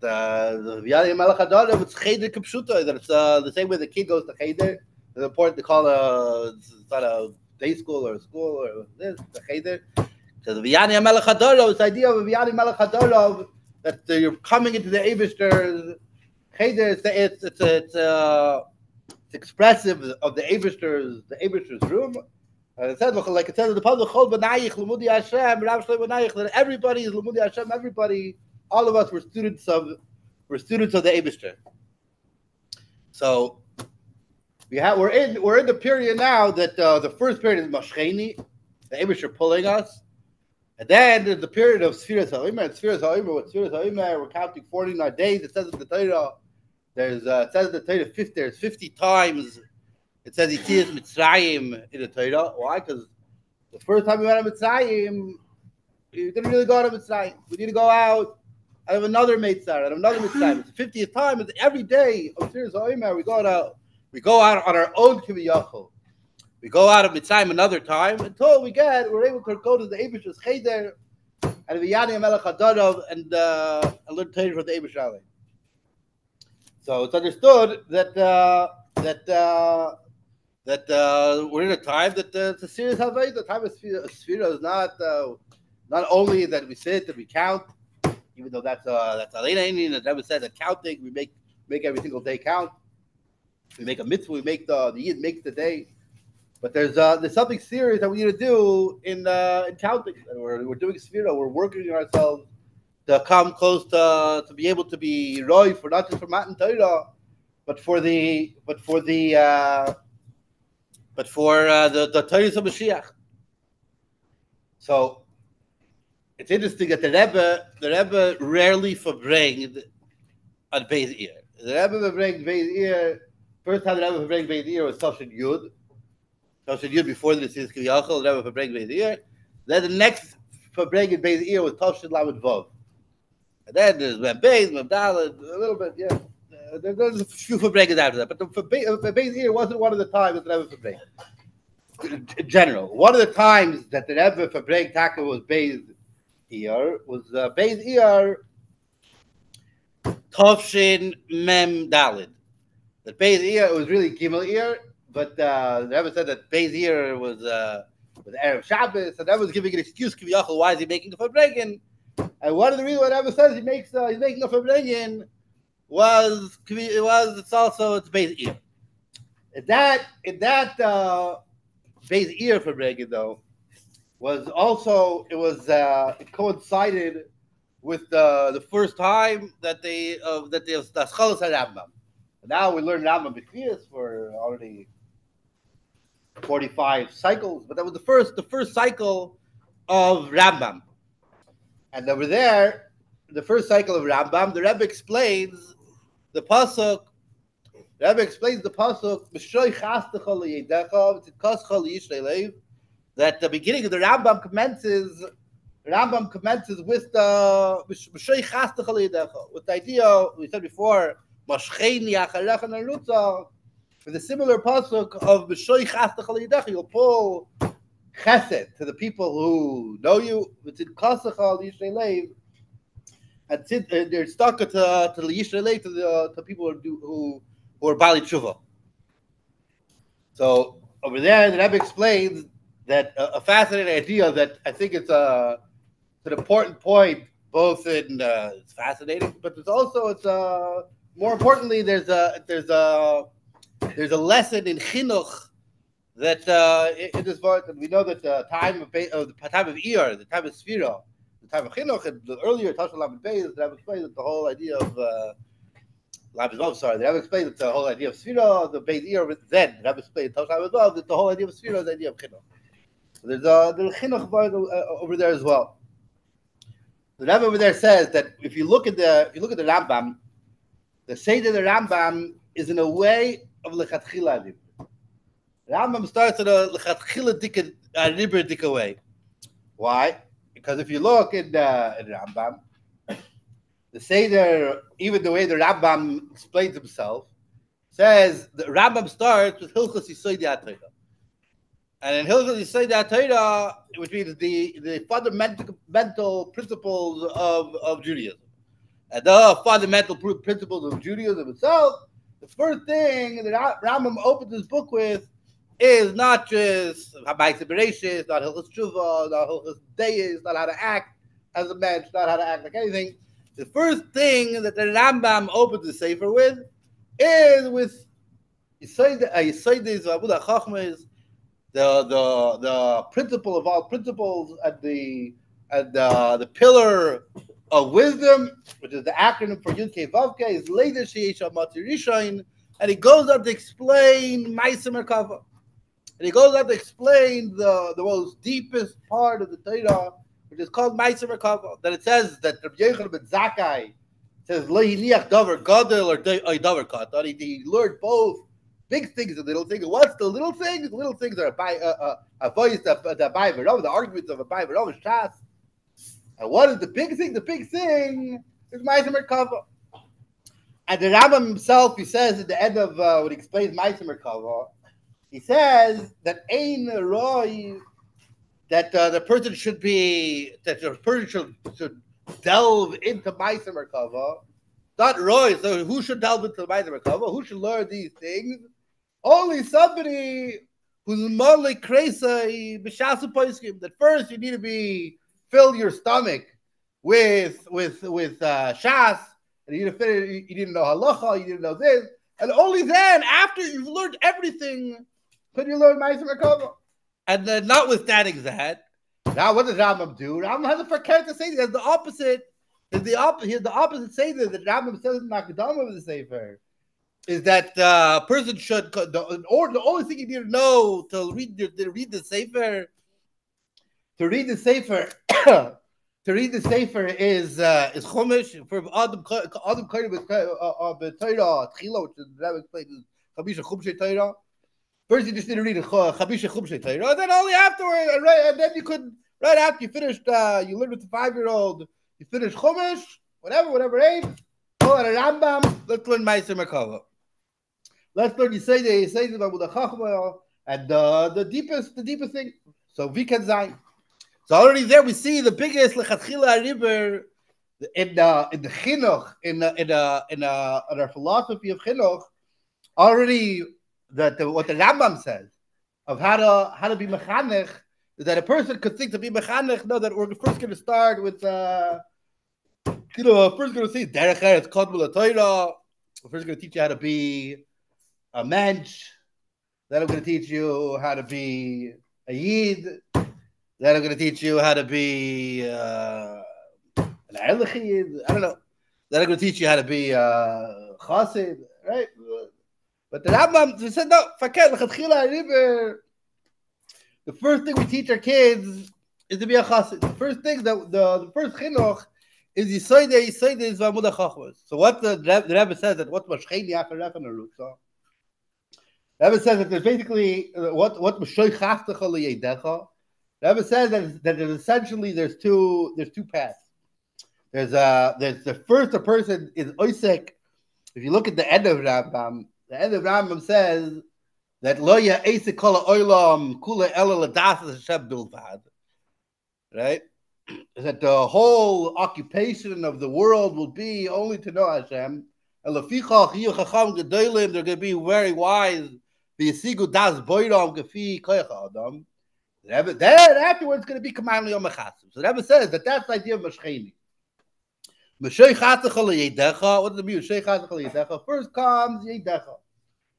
V'yani HaMelech HaDorov, it's Cheder K'pshuto, that it's the same way the kid goes to Cheder. It's important to call it's not a day school or a school or this, the Cheder. So the V'yani HaMelech HaDorov, this idea of V'yani HaMelech HaDorov, that you're coming into the Eibishter's Cheder, it's expressive of the Eibishter's room. And it says, like it says in the Pasuk, Chol B'nayich L'mudi Hashem, Rav Shlomo B'nayich, that everybody is L'mudi Hashem. Everybody, all of us were students of the Eibishter. So we're in the period now that the first period is Mashcheni, the Eibishter pulling us, and then there's the period of Sfiras HaOmer. And Sfiras HaOmer, with Sfiras HaOmer, we're counting 49 days. It says in the Torah, there's 50 times. It says Yitzias Mitzrayim in the Torah. Why? Because the first time we went to Mitzrayim, we didn't really go out of Mitzrayim. We need to go out of another Mitzrayim, out of another Mitzrayim. It's the 50th time. It's every day of Sfiras HaOmer. We go out on our own Kiviyachol. We go out of Mitzrayim another time until we're able to go to the Eibishter's Cheder and V'yani HaMelech HaDorov and learn Torah from the Eibishter. So it's understood that we're in a time that it's a serious Havayah. The time of Sfira is not only that we sit and we count, even though that's Alena Indian, that Rebbe said that counting, we make every single day count. We make a mitzvah, we make the Yid makes the day. But there's something serious that we need to do in counting. And we're doing Sfira, we're working on ourselves to come close to be able to be roy for not just for Matan Torah, but for the Torah of Mashiach. So it's interesting that the Rebbe rarely Farbrengen on Beis Iyar. The Rebbe Farbrengen Beis Iyar. First time the Rebbe Farbrengen Beis Iyar was Toshin Yud. Toshin Yud before the Nesilas Kiviyachol. The Rebbe Farbrengen Beis Iyar. Then the next Farbrengen Beis Iyar was Toshin Lamed Vav. And then there's Mem Beis, Mem Daled, a little bit, yeah. There's a few Farbrengens after that, but the Beis Iyar wasn't one of the times that the Rebbe Farbrengen. In general, one of the times that the Rebbe Farbrengen Taka was Beis Iyar was Beis Iyar Toshin Mem Daled. The Beis Iyar was really Gimel Iyar, but the Rebbe said that Beis Iyar was Erev Shabbos, and that was giving an excuse. Kiviyachol, why is he making a Farbrengen? And one of the reasons why Rebbe says he's making a Farbrengen it's Beis Iyar. In that Beis Iyar Farbrengen though it coincided with the first time that they Schalas Rambam. Now we learn Rambam B'Kriyas for already 45 cycles, but that was the first cycle of Rambam. And over there, the first cycle of Rambam, the Rebbe explains the pasuk. The Rebbe explains the pasuk that the beginning of the Rambam commences with the with the idea we said before, with a similar pasuk of you'll pull chesed to the people who know you, and they're stuck to the people who are Bali Tshuva. So over there, the Rebbe explains that a fascinating idea that I think it's an important point. Both in it's fascinating, but it's more importantly there's a lesson in chinuch that in this part, and we know that the time of Iyar, the time of Sfira, the time of chinuch, and the earlier Tashal Lamed Beis, that explains the whole idea of The Rebbe explained that the whole idea of Sfira, the Beis Iyar then. The Rebbe explained as well that the whole idea of Sfira is the idea of Chinuch. So there's a Chinuch over there as well. The Rebbe over there says that if you look at the Rambam, the Seder of the Rambam is in a way of Lechatchila Ariber. Rambam starts in a Lechatchila Ariber dika way. Why? Because if you look in Rambam, the Seder, even the way the Rambam explains himself, says the Rambam starts with Hilchos Yisod HaTorah. And in Hilchos Yisod HaTorah, which means the fundamental principles of Judaism. And the fundamental principles of Judaism itself, the first thing that Rambam opens his book with is not just Habayis Bereshis, not Hilchos Tshuva, not Hilchos Deis, not how to act as a mensch, not how to act like anything. The first thing that the Rambam opens the Sefer with is with Yisodis Abuda Chachmas, the principle of all principles, and the pillar of wisdom, which is the acronym for Yud Kei Vav Kei, is Leider Sheish Amati Rishon, and he goes on to explain Ma'aser Merkava. And he goes on to explain the most deepest part of the Torah, which is called Ma'aser Merkava. That it says that Rabbi Yochanan ben Zakkai says Lo Hiniach Davar Gadol or Davar Katan. He learned both big things and little things. What's the little things? The little things are a voice that the arguments of a Abai V'Rov Shas. And what is the big thing? The big thing is Ma'aser Merkava. And the Rambam himself, he says at the end of when he explains Ma'aser Merkava, he says that Ein Roy, that the person should delve into Ma'aser Merkava. Not Roy. So who should delve into Ma'aser Merkava? Who should learn these things? Only somebody who's morally crazy. That first you need to fill your stomach with shas, and you need to know halacha, you need to know this, and only then, after you've learned everything, could you learn Ma'aser Merkava. And then, notwithstanding that, now what does Rambam do? Rambam has a fakir to say that the opposite. The opposite Seder that Rambam says in Akadam of the Sefer is that person should, the only thing you need to know to read the Sefer, is Chumash for Adam Karim of Torah Tchila, which is Rabbi explained Chabisha Chumshei Torah. First, you just need to read Chabisha Chumshei Torah, and then only afterward, and then you could, right after you finished, you learned with the 5-year-old, you finish Chumash, whatever age, go at a Rambam, let's learn Ma'aser Merkava. Let's learn Yisodis Abuda Chachma, and the deepest thing. So Vikan Zayin. So already there we see the biggest Lechatchila Ariber in the Chinuch, in our philosophy of Chinuch, already what the Rambam says of how to be mechanech, is that a person could think to be mechanech. No, that we're first going to start with first going to say Derech Eretz Kodmul Torah. We're first going to teach you how to be a mensch. Then I'm going to teach you how to be a yid. Then I'm going to teach you how to be an Erlich yid. I don't know. Then I'm going to teach you how to be chassid, right? But the Rambam said, no, Fakir Lechatchila Ariber. The first thing we teach our kids is to be a chassid. The first thing, the first chinuch is Yisodis V'Amuda Chachmas. So what the Rebbe says, that what Mashcheni after Refan so the Rebbe says that there's basically what Mashoy Chaftecha L'Yedecha. The Rebbe says that there's essentially there's two paths. There's the first, a person is Oisek. If you look at the end of Rambam, the end of Rambam says that Lo Ya'esek Kol Ha'olam Kula Ela L'das Hashem Bilvad. Right? That the whole occupation of the world will be only to know Hashem. And Lefichach Yiyu Chacham Gedolim, they're going to be very wise. V'yesigu das boiram gefi koyach Adam. Then afterwards, it's going to be Kaman L'Yom Echasim. So the Rebbe says that that's the idea of Mashcheni. Mashoy Chatzecha L'Yedecha. What does it mean? Mashoy Chatzecha L'Yedecha. First comes Yedecha.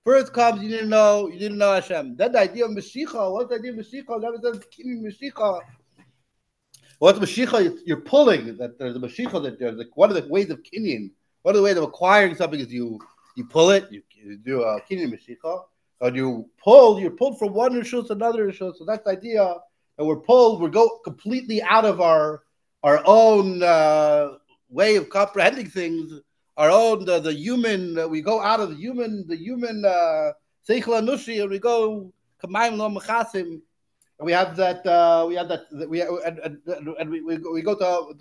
First comes you didn't know Hashem. Then the idea of Mashiach. What's the idea of Mashiach? The Rebbe says Mashiach. What's Mashiach? You're pulling that there's a Mashiach, that there's like one of the ways of kinyan, One of the ways of acquiring something is you pull it, you do a kinyan meshicha, and you're pulled from one rishus to another rishus. So that's the idea. And we go completely out of our own way of comprehending things, our own the human. We go out of the human seichel anushi, and we go kamayim lo mechasim. And we have that. We go to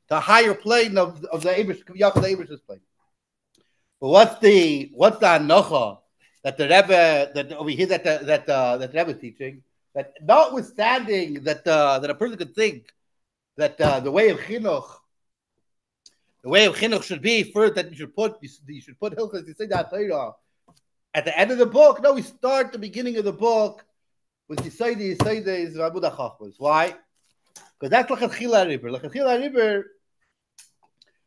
the higher plane of the Abish, the Abish's plane. But what's the hanocha that the Rebbe that we hear that the Rebbe is teaching, that notwithstanding that a person could think that the way of chinuch should be first that you should put Hilchos Yisod Torah at the end of the book. No, we start the beginning of the book with Yisod V'Amud HaChachmas. Why? Because that's Lechatchila Ariber. Lechatchila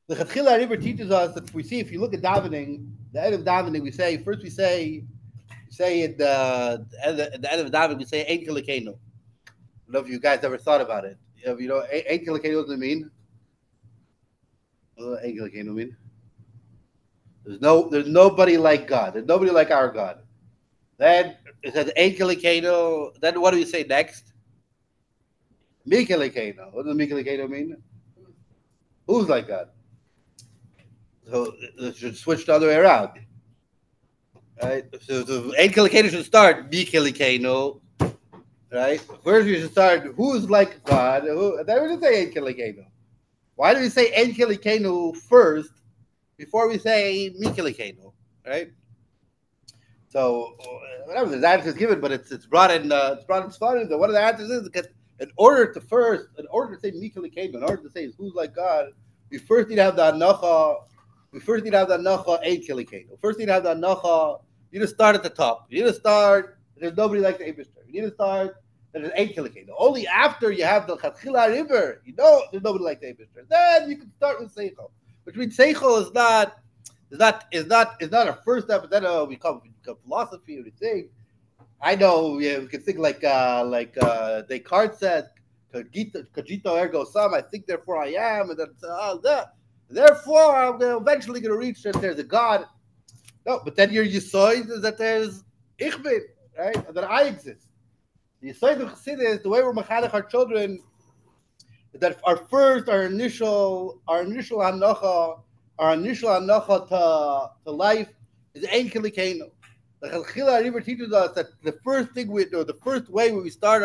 Ariber teaches us that we see, if you look at davening, the end of davening, we say at the end of davening, we say Ein Kelikeinu. I don't know if you guys ever thought about it. You know, Ein Kelikeinu, what does it mean? What does Ein Kelikeinu mean? There's nobody like God. There's nobody like our God. Then it says Ein Kelikeinu. Then what do we say next? Mi Kelikeinu. What does Mi Kelikeinu mean? Who's like God? So it should switch the other way around. Right? So Ein Kelikeinu should start Mi Kelikeinu. Right? First we should start who's like God. Then we should say Ein Kelikeinu. Why do we say Ein Kelikeinu first before we say Mi Kelikeinu? Right? So whatever the answer is given, but it's brought in Sfarim. So one of the answers is because in order to say Mi Kelikeinu, in order to say who's like God, we first need to have the hanocha. We first need to have the hanocha Ein Kelikeinu. First need to have the hanocha. You need to start at the top. You need to start. There's nobody like the Eibishter. You need to start. There's Ein Kelikeinu. Only after you have the Lechatchila Ariber, you know there's nobody like the Eibishter. Then you can start with Seichel. Which means Seichel is not a first step. But then we come philosophy and we think. I know we can think like Descartes said, "Cogito ergo sum." I think, therefore I am, and then therefore I'm eventually going to reach that there's a God. No, but then your yisoid is that there's ich bin, right? And that I exist. The yisoid of Chassidus, the way we're mechanech our children, is that our initial hanocha to life is Ein Kelikeinu. The Lechatchila Ariber teaches us that the first thing the first way we start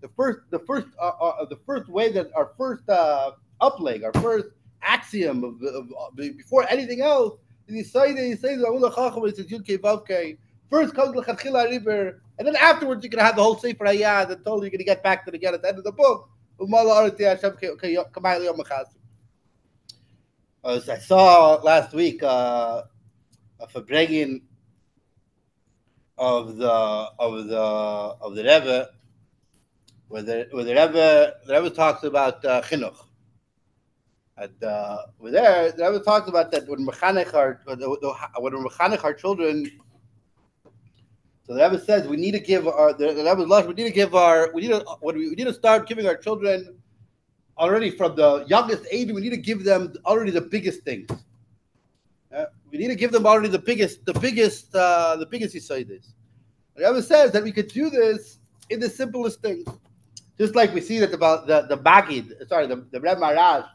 the first way that our first upleg, our first axiom of before anything else is he says first comes Lechatchila Ariber, and then afterwards you can have the whole Sefer Hayad and totally you're going to get back to it again at the end of the book. I saw last week a Farbrengen of the Rebbe, where the Rebbe talks about chinuch, and the Rebbe talks about that when we mechanech our children. So the Rebbe says we need to give we need to start giving our children already from the youngest age. We need to give them already the biggest things. We need to give them already the biggest yisoides. The Rebbe says that we could do this in the simplest things, just like we see that about the Rebbe Maharash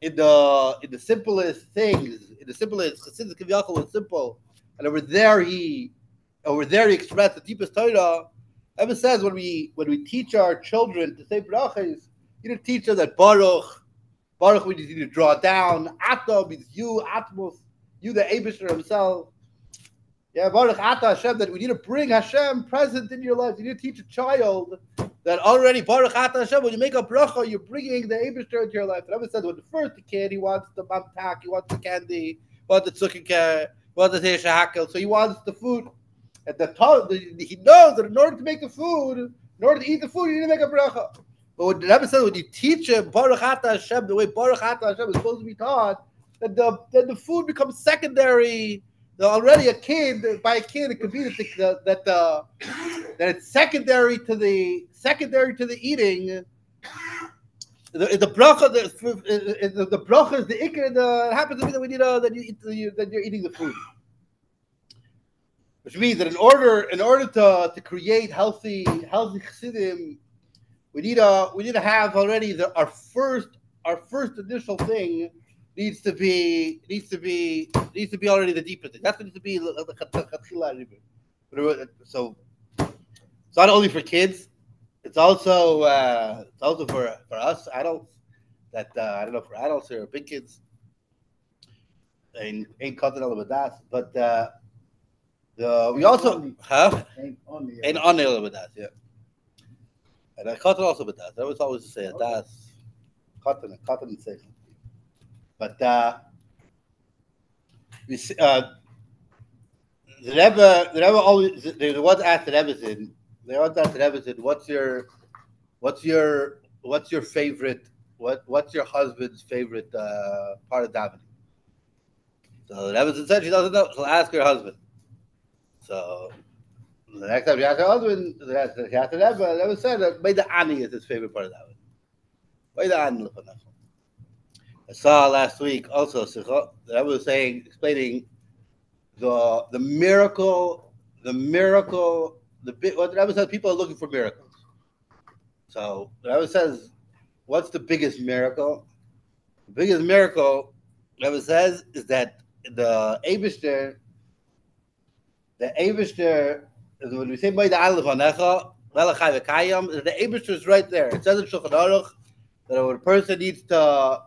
in the simplest things, in the simplest chassidus kiviyachol was simple, and over there he expressed the deepest Torah. Rebbe says when we teach our children to say brachas, you need to teach them that Baruch we need to draw down. Ato means you, Atmos, you the Eibishter himself. Yeah, Baruch Ata Hashem, that we need to bring Hashem present in your life. You need to teach a child that already Baruch Ata Hashem, when you make a bracha, you're bringing the Eibishter into your life. The Rebbe said when the first kid, he wants the mamtak, he wants the candy, he wants the tzukike, he wants the shehakel, so he wants the food. At the time, he knows that in order to make the food, in order to eat the food, you need to make a bracha. But what the Rebbe said, when you teach him Baruch Ata Hashem, the way Baruch Ata Hashem is supposed to be taught, then the food becomes secondary. Already a kid, by a kid, it could be that it's secondary to the eating. the bracha, the bracha is the ikar. It happens to be that we need that you're eating the food, which means that in order to create healthy chassidim, we need to have already our first initial thing needs to be already the deeper thing. That's what needs to be the Lechatchila Ariber. So it's not only for kids. It's also for us adults. That I don't know, for adults or big kids. Ain't cutting all of that, but we also ain't on a little bit that, yeah. And I caught it also with that. That was always to say it. That's cotton and say. But we see, the Rebbe always they once asked the Rebbe, what's your favorite what's your husband's favorite part of davening? So the Rebbe said she doesn't know. She'll ask her husband. So the next time she asked her husband, she asked the Rebbe said that Beida Ani is his favorite part of davening. Beida Ani. I saw last week also that I was explaining the miracle, what Rebbe says, people are looking for miracles. So Rebbe says, what's the biggest miracle? The biggest miracle, Rebbe says, is that the Eibishter, when we say by the Aleph Anecha, Velachai V'Kayam, the Eibishter is right there. It says in Shulchan Aruch that a person needs to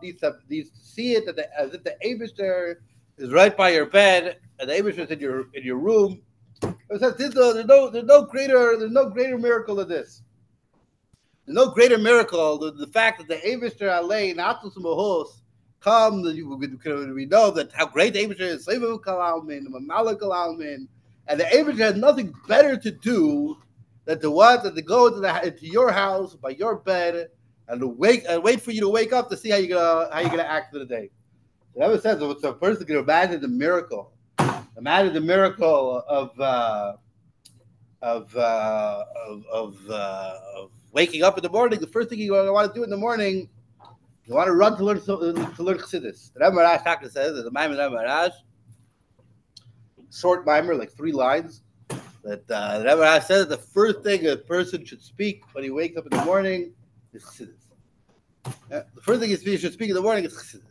see it as if the Eibishter is right by your bed, and the Eibishter is in your room. It says there's no greater miracle than this. There's no greater miracle than the fact that the Eibishter Alei Natus Mahos come. We know that how great the Eibishter is. Sevu Kalalmin, Mamala Kalalmin, and the Eibishter has nothing better to do than to what? Than to go into your house by your bed and wait for you to wake up to see how you're gonna act for the day. The Rebbe says so a person can imagine the miracle. Imagine the miracle of waking up in the morning. The first thing you want to do in the morning, you want to run to learn chassidishe. The Rebbe Maharash says there's a mimer Rebbe Maharash, short mimer, like 3 lines. That the Rebbe Maharash says the first thing a person should speak when he wakes up in the morning is chassidishe. Yeah, the first thing he should speak in the morning is chassidishe.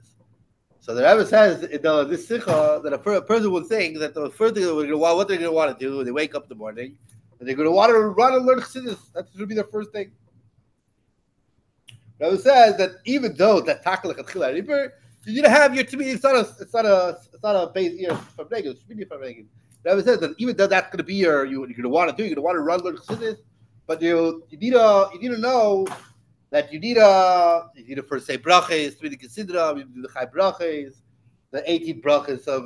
So the Rebbe says in this sikha that a person would think that the first thing what they're going to want to do when they wake up in the morning, and they're going to want to run and learn chassidishe. That should be their first thing. The Rebbe says that even though that Lechatchila Ariber, you need to have your Tmid. It's not a Beis Iyar Farbrengen. It's Tmid Farbrengen. The Rebbe says that even though that's going to be you're going to want to do, you're going to want to run learn chassidishe, but you need to know that you need to first say brachas, to the considera, you do the chai brachas, the 18 brachas of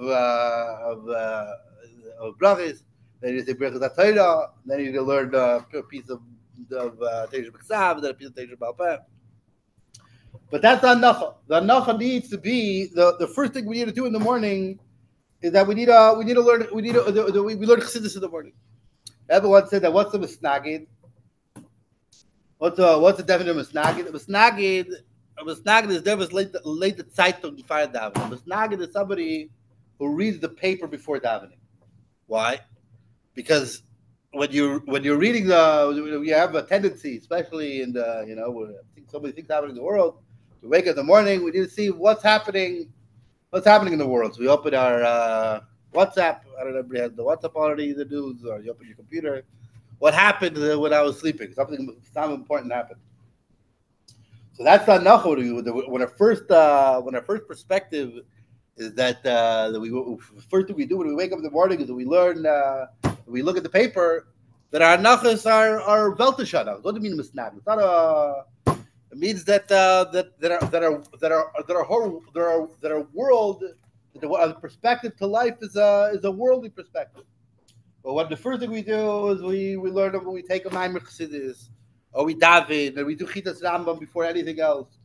brachas. Then you say brachas atayra. Then you can learn a piece of Teisha B'Ksav, then a piece of Teisha B'Alpeh. But that's the hanacha. The hanacha needs to be the first thing we need to do in the morning is that we learn chassidishe in the morning. Everyone said that what's the misnagid? What's the definition of misnagid? A misnagid is there was late the Zeitung before davening. A misnagid is somebody who reads the paper before davening. Why? Because when you're reading you have a tendency, especially in the I think so many things happening in the world. We wake up in the morning, we need to see what's happening in the world. So we open our WhatsApp. I don't know if everybody has the WhatsApp already, the news, or you open your computer. What happened when I was sleeping? Something important happened. So that's not hanacha. When our first perspective is that first thing we do when we wake up in the morning is that we learn. We look at the paper. That our nachas are veltishana. What do you mean misnag? It's not a. It means that our world, the perspective to life is a worldly perspective. But what the first thing we do is we learn when we take a maimer chassidishe, or we daven, and we do chitas Rambam before anything else.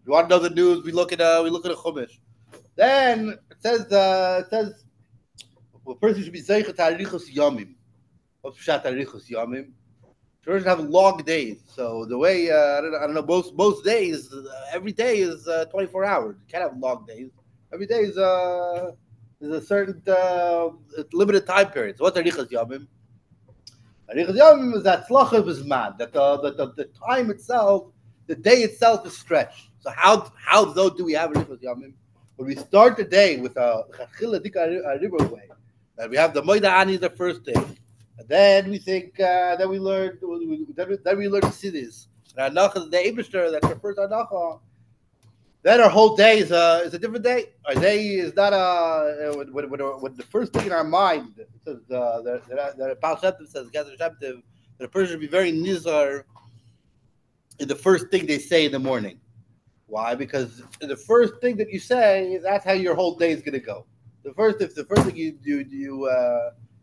We want to know the news. We look at a chumash. Then it says a person should be zeichet harichos yomim. What's pshat harichos yomim? Children have long days. So the way I don't know, most days, every day is 24 hours. You can't have long days. Every day is a certain limited time period. So what's Arichas Yomim? Arichas Yomim is that tzlacha is mad. That the time itself, the day itself is stretched. So how though do we have Arichas Yomim? When we start the day with a Lechatchila Ariber way, that we have the Moida Ani the first day. And then we think, then we learn chassidishe. And Anacha, the Eibishter, that's our first Anacha. Then our whole day is a different day. Our day is not when the first thing in our mind says the Baal Shem Tov says that a person should be very nizar in the first thing they say in the morning. Why? Because the first thing that you say, that's how your whole day is going to go. If the first thing you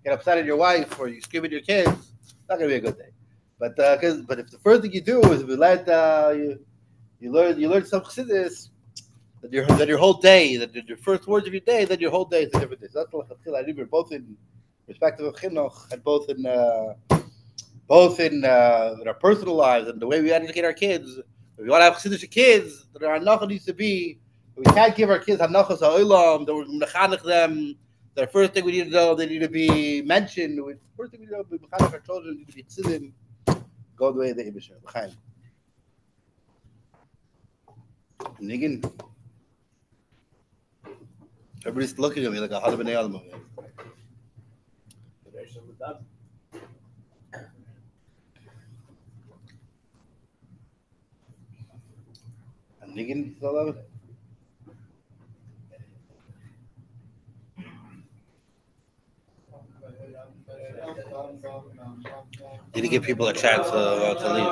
get upset at your wife or you scream at your kids, it's not going to be a good day. But if the first thing you do is you learn some chassidishe, that your whole day, that your first words of your day, then your whole day is a different day. So that's the Lechatchila Ariber, both in perspective of chinuch and both in our personal lives and the way we educate our kids. If we want to have chassidishe kids, that our hanacha needs to be. We can't give our kids hanachas ha'olam. That we're mechanech them. The first thing we need to know, they need to be mentioned. The first thing we need to know, we mechanech our children need to be chassidim. Go the way of the Eibishter. L'chaim. Niggin. Everybody's looking at me like a hada b'nei alma. And Niggin, is all of it? Need to give people a chance to leave.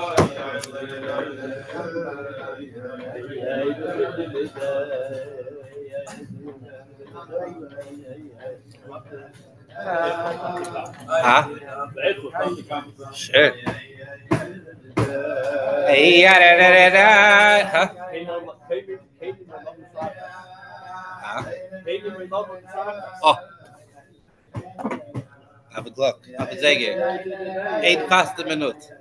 Huh? Sure. Oh. Have a Glock. Have a Zeger. 8 past the minute.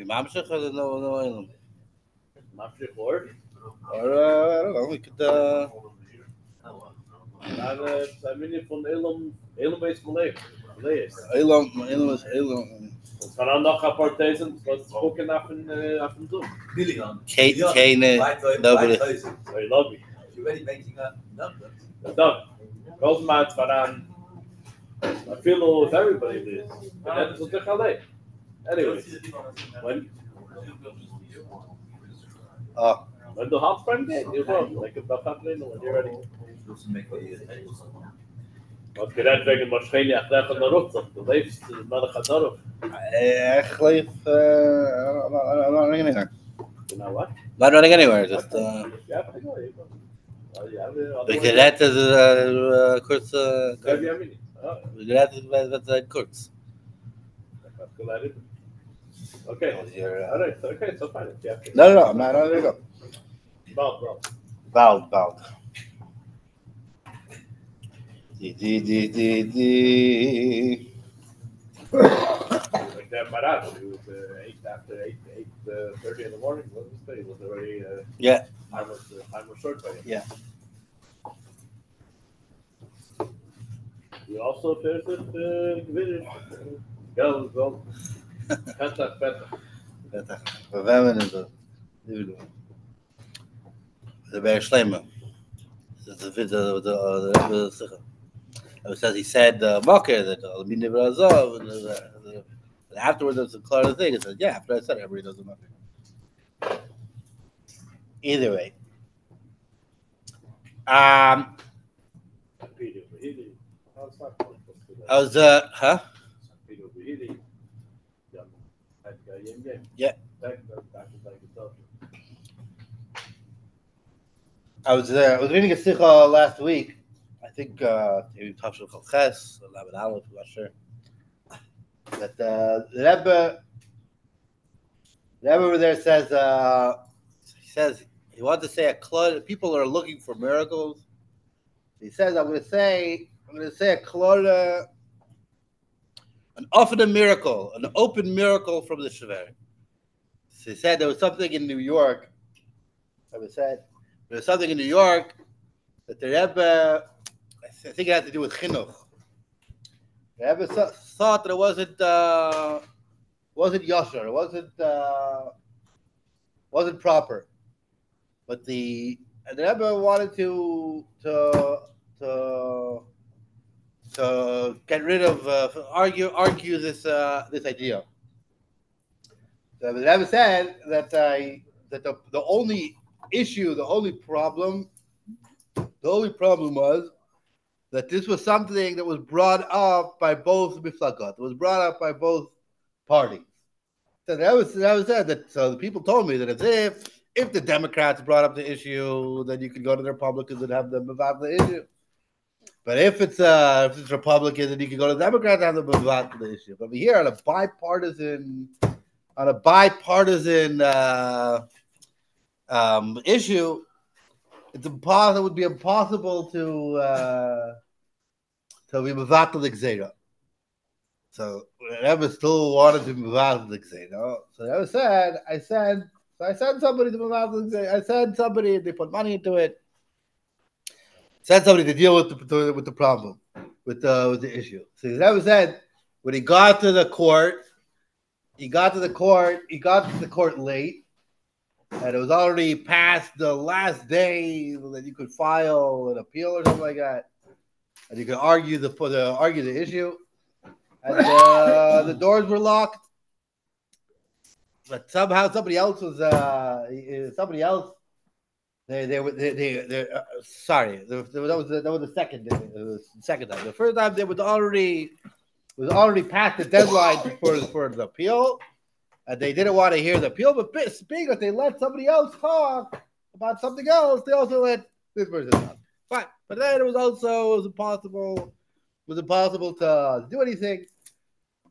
Mamshech or no? Mamshech or? I don't know. We could. Von Elam is Malay. Elam is Elam. Es waren noch ein paar Thesen, was spoken auf dem Zoom. Keine, nobody. Sorry, lobby. You're already making up numbers. Done. Goldmans waren. I feel with everybody this. And that was the Calais. Anyways, when the hot spring game, you're wrong. Like if that's happening, when you're ready. Was gered wegen wahrscheinlich nach der Rutsach. Du lebst nach der Dorf. Ich leef. I'm not running anywhere. You know what? Not running anywhere. Just. Yeah, I know. We gerät kurz. We gerät met kurz. Okay. All right. Okay. So fine. Yeah. No. I'm not ready to go. Bald. Like that Maharash, it was 8:30 in the morning. What was it? It was already Yeah. time was short by him. Yeah. You also finished it. Go. Pesach. Verwemmen is a the very shleima. The says he said Mocker that and afterwards it's a clear thing. It says yeah. After I said it, everybody does the Mocker. Either way, I was huh? Yeah. I was reading a sikha last week. I think maybe Tafshil Chalches or Lamed Aleph. I'm not sure. But the Rebbe over there says he wants to say a klud. People are looking for miracles. He says I'm going to say a klud, an often miracle, an open miracle from the Shever. So he said there was something in New York. Rebbe said there was something in New York that the Rebbe, I think it had to do with chinuch. The Rebbe thought that it wasn't yosher, it wasn't proper. But the Rebbe wanted to get rid of argue this idea. So the Rebbe said that the only issue, the only problem was that this was something that was brought up by both miflagot. It was brought up by both parties. So that was said that. So the people told me that if the Democrats brought up the issue, then you could go to the Republicans and have them about the issue. But if it's Republicans, then you can go to the Democrats and have them about the issue. But here on a bipartisan issue, it's impossible. It would be impossible to be mevatel the gzeira. So Rebbe still wanted to mevatel the gzeira. So Rebbe said, I sent somebody to mevatel the gzeira. I sent somebody. They put money into it. Sent somebody to deal with the problem, with the issue. So Rebbe said when he got to the court late. And it was already past the last day that you could file an appeal or something like that, and you could argue the issue. And the doors were locked, but somehow somebody else was sorry. That was the second day. It was the second time. The first time they was already past the deadline for the appeal. And they didn't want to hear the appeal, but speaking of, they let somebody else talk about something else. They also let this person talk. Fine, but then it was impossible to do anything.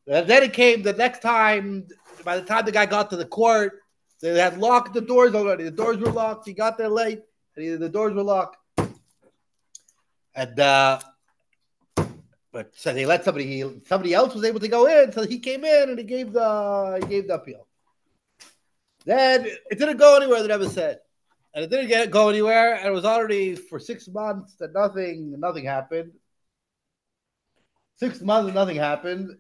And then it came the next time. By the time the guy got to the court, they had locked the doors already. The doors were locked. He got there late, and the doors were locked. And but so they let somebody else was able to go in, so he came in and he gave the appeal. Then it didn't go anywhere, the Rebbe said. And it didn't go anywhere, and it was already for 6 months that nothing happened. 6 months and nothing happened.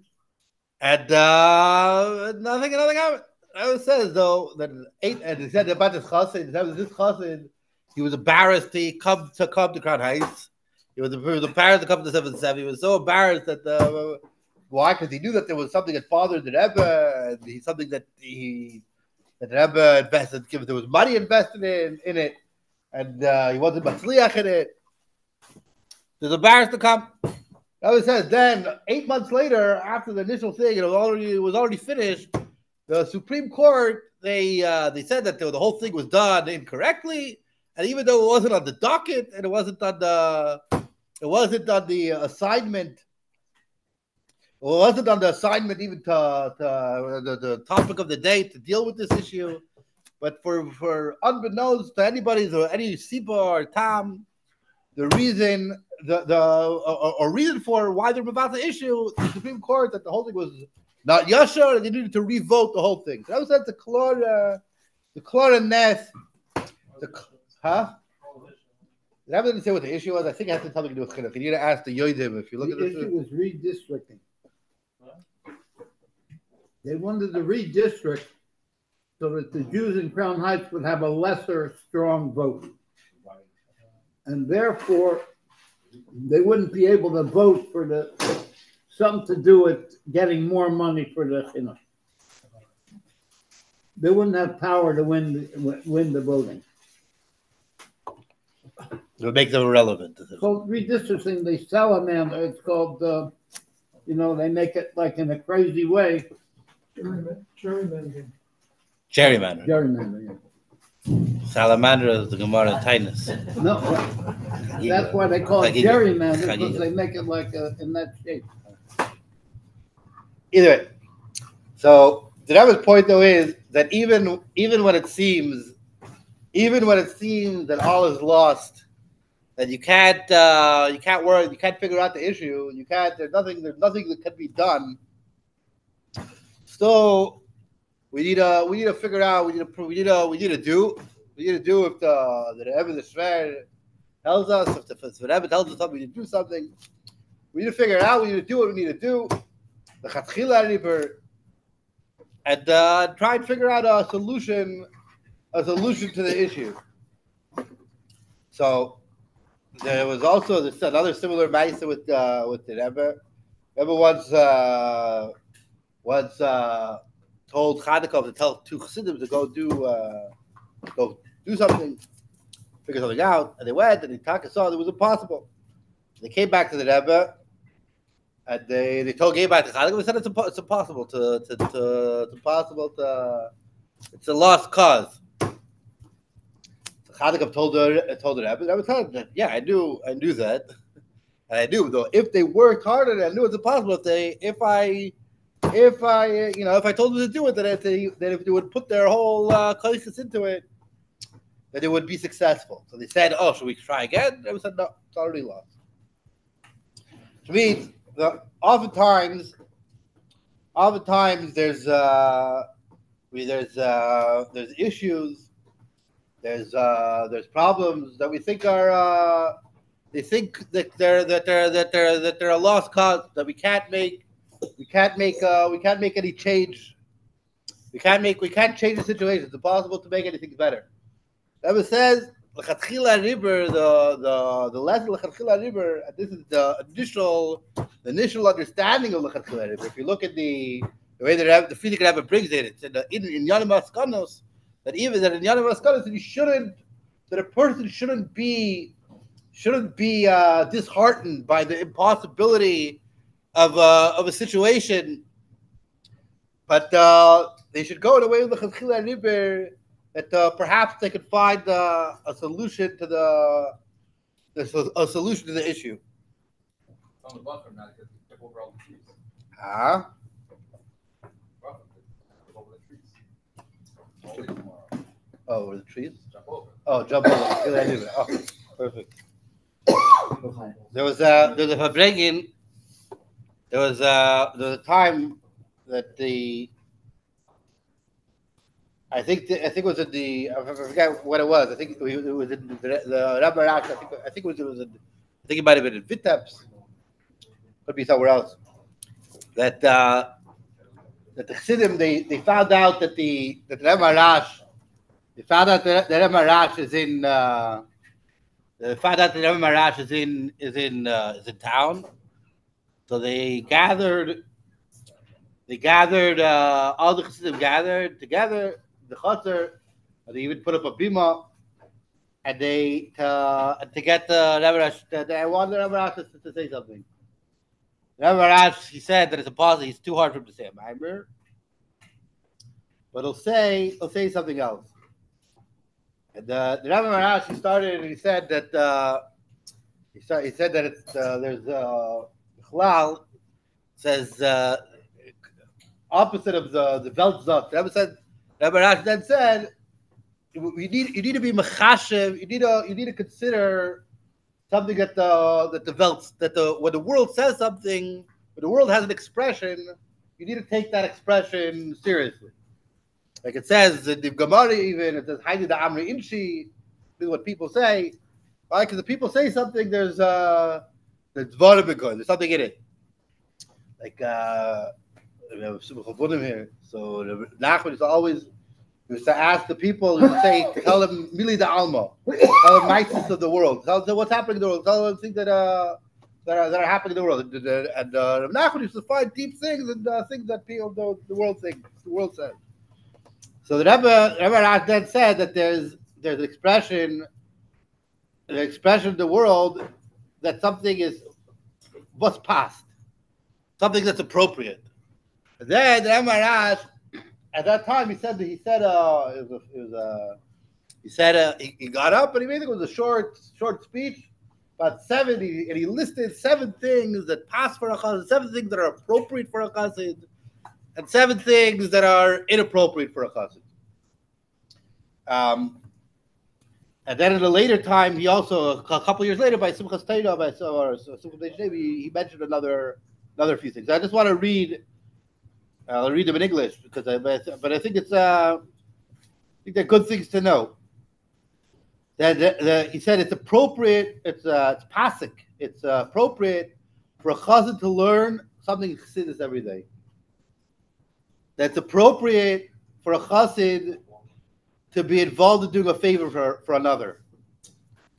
And nothing happened. It says though that and it said about this chassid, he was embarrassed to come to Crown Heights. He was embarrassed to come to 7-7. He was so embarrassed that why? Because he knew that there was something that bothered the Rebbe, and something that the Rebbe invested. There was money invested in it, and he wasn't matzliach in it. He was embarrassed to come. Rebbe says then 8 months later, after the initial thing, it was already finished. The Supreme Court they said that the whole thing was done incorrectly. And even though it wasn't on the docket and it wasn't on the assignment. Well, it wasn't on the assignment even to the topic of the day to deal with this issue, but for unbeknownst to anybody, any Siba or Tam, the reason reason for why they're about the issue, the Supreme Court, that the whole thing was not yashar, and they needed to revote the whole thing. So that was the Ness, huh? The Rebbe didn't say what the issue was. I think it has something to do with chinuch. You need to ask the Yodim if you look at this. The issue was redistricting. They wanted to redistrict so that the Jews in Crown Heights would have a lesser strong vote. And therefore, they wouldn't be able to vote for something to do with getting more money for the chinuch. They wouldn't have power to win the voting. It would make them irrelevant. It's called redistricting. They sell a man. It's called, they make it like in a crazy way. Gerrymander. Gerrymander, yeah. Salamander is the Gemara Tinus. No, that's why they call it gerrymander, because they make it like in that shape. Either way, so the Rebbe's point though is that even when it seems that all is lost, that you can't worry, you can't figure out the issue, there's nothing that can be done. So we need to figure out. We need to do if the Rebbe the Shver tells us, if the Rebbe tells us something, we need to do something. We need to figure it out. We need to do what we need to do. The Lechatchila Ariber, and try and figure out a solution to the issue. So there was also another similar ma'aseh with the Rebbe. Rebbe once told Chanukah to tell two chassidim to go do something, figure something out, and they went, and the Taka saw it was impossible. They came back to the Rebbe, and they told Gay back to Chanukah. They said it's impossible it's a lost cause. So Chanukah told the Rebbe. The Rebbe told him, yeah, I knew that, and I knew though if they worked harder, I knew it's impossible. If I told them to do it, that if they would put their whole kaiches into it, that they would be successful. So they said, "Oh, should we try again?" They said, "No, it's already lost." Which means oftentimes there's issues, there's problems that we think are they think that they're a lost cause, that we can't make any change. We can't change the situation. It's impossible to make anything better. Rebbe says Lechatchila Ariber, the lesson Lechatchila Ariber, this is the initial understanding of Lechatchila Ariber. If you look at the way the Frierdiker Rebbe brings it, it's in Yanim Askanos, that in Yanim Askanos that a person shouldn't be disheartened by the impossibility of a situation, but they should go in a way with the Lechatchila Ariber that perhaps they could find a solution to the issue. On the buffer, not because we took over all the trees. Ah. Over the trees. All day tomorrow. Oh, over the trees? Jump over. Oh, jump over. Oh, perfect. There's a Farbrengen. There was a time that I think it was in I forget what it was. I think it was in the Rebbe Maharash. I think it might have been in Vitebsk. Could be somewhere else. That the Chassidim they found out that the Rebbe Maharash. They found out that the Rebbe Maharash is in. They found out that the Rebbe Maharash is in town. So they gathered. All the Chassidim gathered together. The Chaser, they even put up a bima, and they to get the Rebbe Maharash. They wanted the Rebbe Maharash to say something. The Rebbe Maharash, he said that it's impossible. It's too hard for him to say a maimer, but he'll say something else. And the Rebbe Maharash, he started and he said that he said that it's there's Chalal says opposite of the Weltzot. The Rebbe said Rebbe Maharash then said you need to be mechashev. You need to consider something that the Weltz that the when the world says something, when the world has an expression, you need to take that expression seriously. Like it says in the Gemara, even it says "Haidi da Amri Inshi." This is what people say. Why? Because the people say something. There's there's something in it. Like we have Simcha Chavunim here. So Nachman used to ask the people. He would say, tell them Mili da Alma, tell them nicest of the world. Tell them what's happening in the world. Tell them things that are happening in the world. And Nachman used to find deep things and things that people the world thinks. The world says. So the Rebbe then said that there's an expression of the world that something is what's past, something that's appropriate. And then the Rebbe at that time he got up and he made it was a short speech about 70 and he listed 7 things that pass for a chassid, 7 things that are appropriate for a chassid, and 7 things that are inappropriate for a chassid. And then at a later time, he also a couple years later by Simchas Torah, he mentioned another few things. I just want to read. I'll read them in English because but I think I think they're good things to know. That he said it's appropriate. It's pasik. It's appropriate for a chassid to learn something in chassidus every day. That's appropriate for a chassid to be involved in doing a favor for another,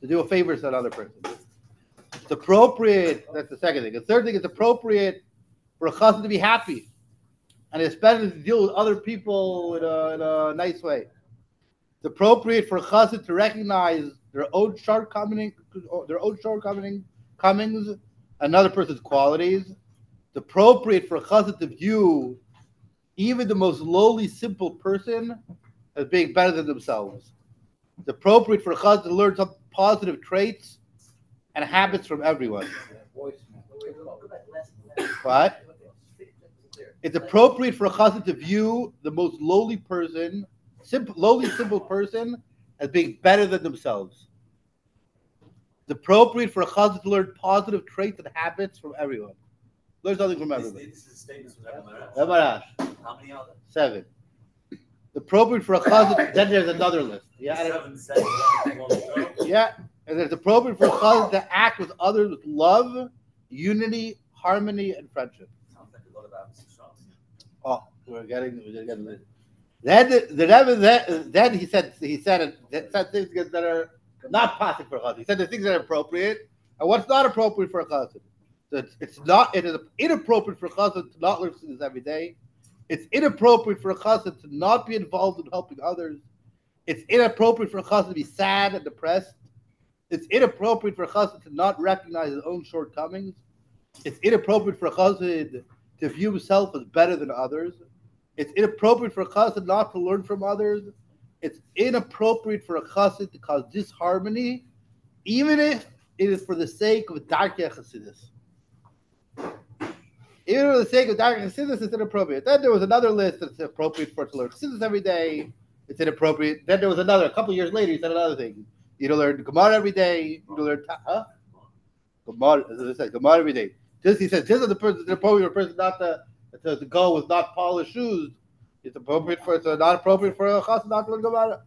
to do a favor to another person. It's appropriate. That's the second thing. The third thing, it's appropriate for a chassid to be happy, and especially to deal with other people in a nice way. It's appropriate for a chassid to recognize their own shortcomings, another person's qualities. It's appropriate for a chassid to view even the most lowly, simple person as being better than themselves. It's appropriate for a chassid to learn some positive traits and habits from everyone. What? It's appropriate for a chassid to view the most lowly simple person as being better than themselves. It's appropriate for a chassid to learn positive traits and habits from everyone. Learn something from everyone. This is a statement from Rebbe Rebbe Maharash. How many are there? 7. Appropriate for a chassid. Then there's another list. Yeah, 7. yeah, and it's appropriate for a chassid to act with others with love, unity, harmony, and friendship. Sounds like a lot of Amos. Oh, we're getting this. Then the Rebbe then he said things that are not possible for a chassid. He said the things that are appropriate and what's not appropriate for a chassid. So it is inappropriate for a chassid to not learn this every day. It's inappropriate for a chassid to not be involved in helping others. It's inappropriate for a chassid to be sad and depressed. It's inappropriate for a chassid to not recognize his own shortcomings. It's inappropriate for a chassid to view himself as better than others. It's inappropriate for a chassid not to learn from others. It's inappropriate for a chassid to cause disharmony, even if it is for the sake of darkei chassidus. Even for the sake of darkei chassidus, it's inappropriate. Then there was another list that's appropriate for it to learn chassidus every day. It's inappropriate. Then there was another. A couple of years later, he said another thing. You don't learn Gemara every day. You don't learn Gemara. As I said, Gemara every day. He says, just as the person, it's appropriate for a person not to go with not polished shoes. It's not appropriate for a chassid not to learn Gemara.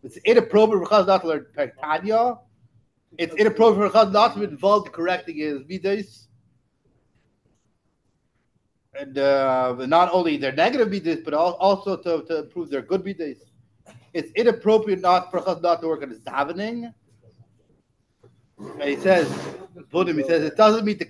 It's inappropriate for a chassid not to learn Tanya. It's inappropriate for a chassid not to be involved in correcting his midas. And not only their negative midas, but also to improve their good midas. It's inappropriate for a chassid not to work on his davening. And he says, it doesn't meet the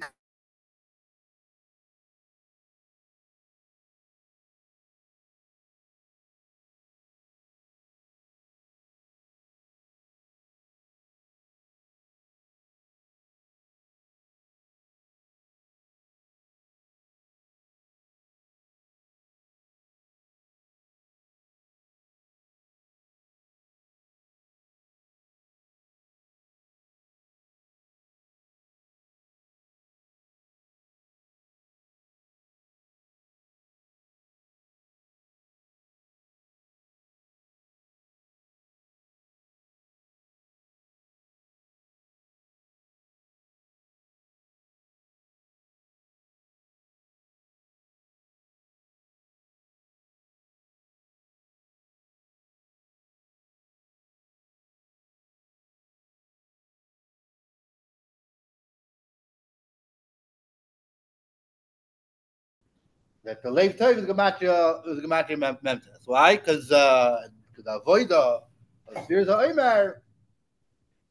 that the Leiv Tov is gematria memtes. Why? Because the avoida of Sfiras HaOmer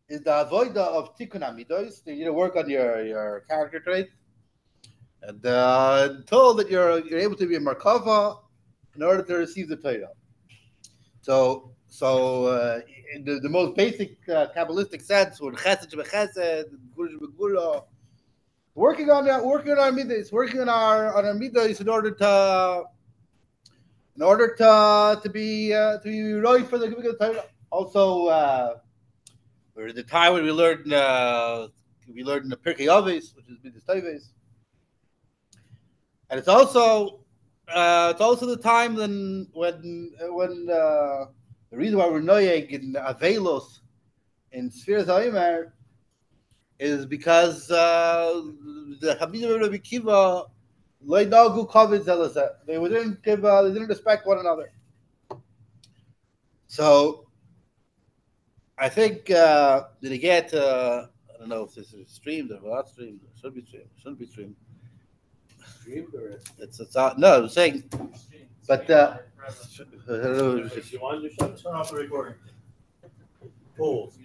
is the avoida of tikkun amidos. You need to work on your character traits, and until that you're able to be a merkava in order to receive the Torah. So in the most basic Kabbalistic sense, with chesed b'chesed, gula b'gula, working on our midas, working on our midas in order to be right for the Torah. Also, the time when we learned in the Pirkei Avos, which is midas tovos, and it's also the time when the reason why we're noyeg in avelos in Sfiras HaOmer is because the Habib Rebbe Kiva loydagu kavod zelazeh. They didn't respect one another. So I think did it get I don't know if this is streamed or not streamed. It should be streamed. Shouldn't be streamed. Streamed or It's no. I'm saying, but if you want, you should Turn off the recording. Pools.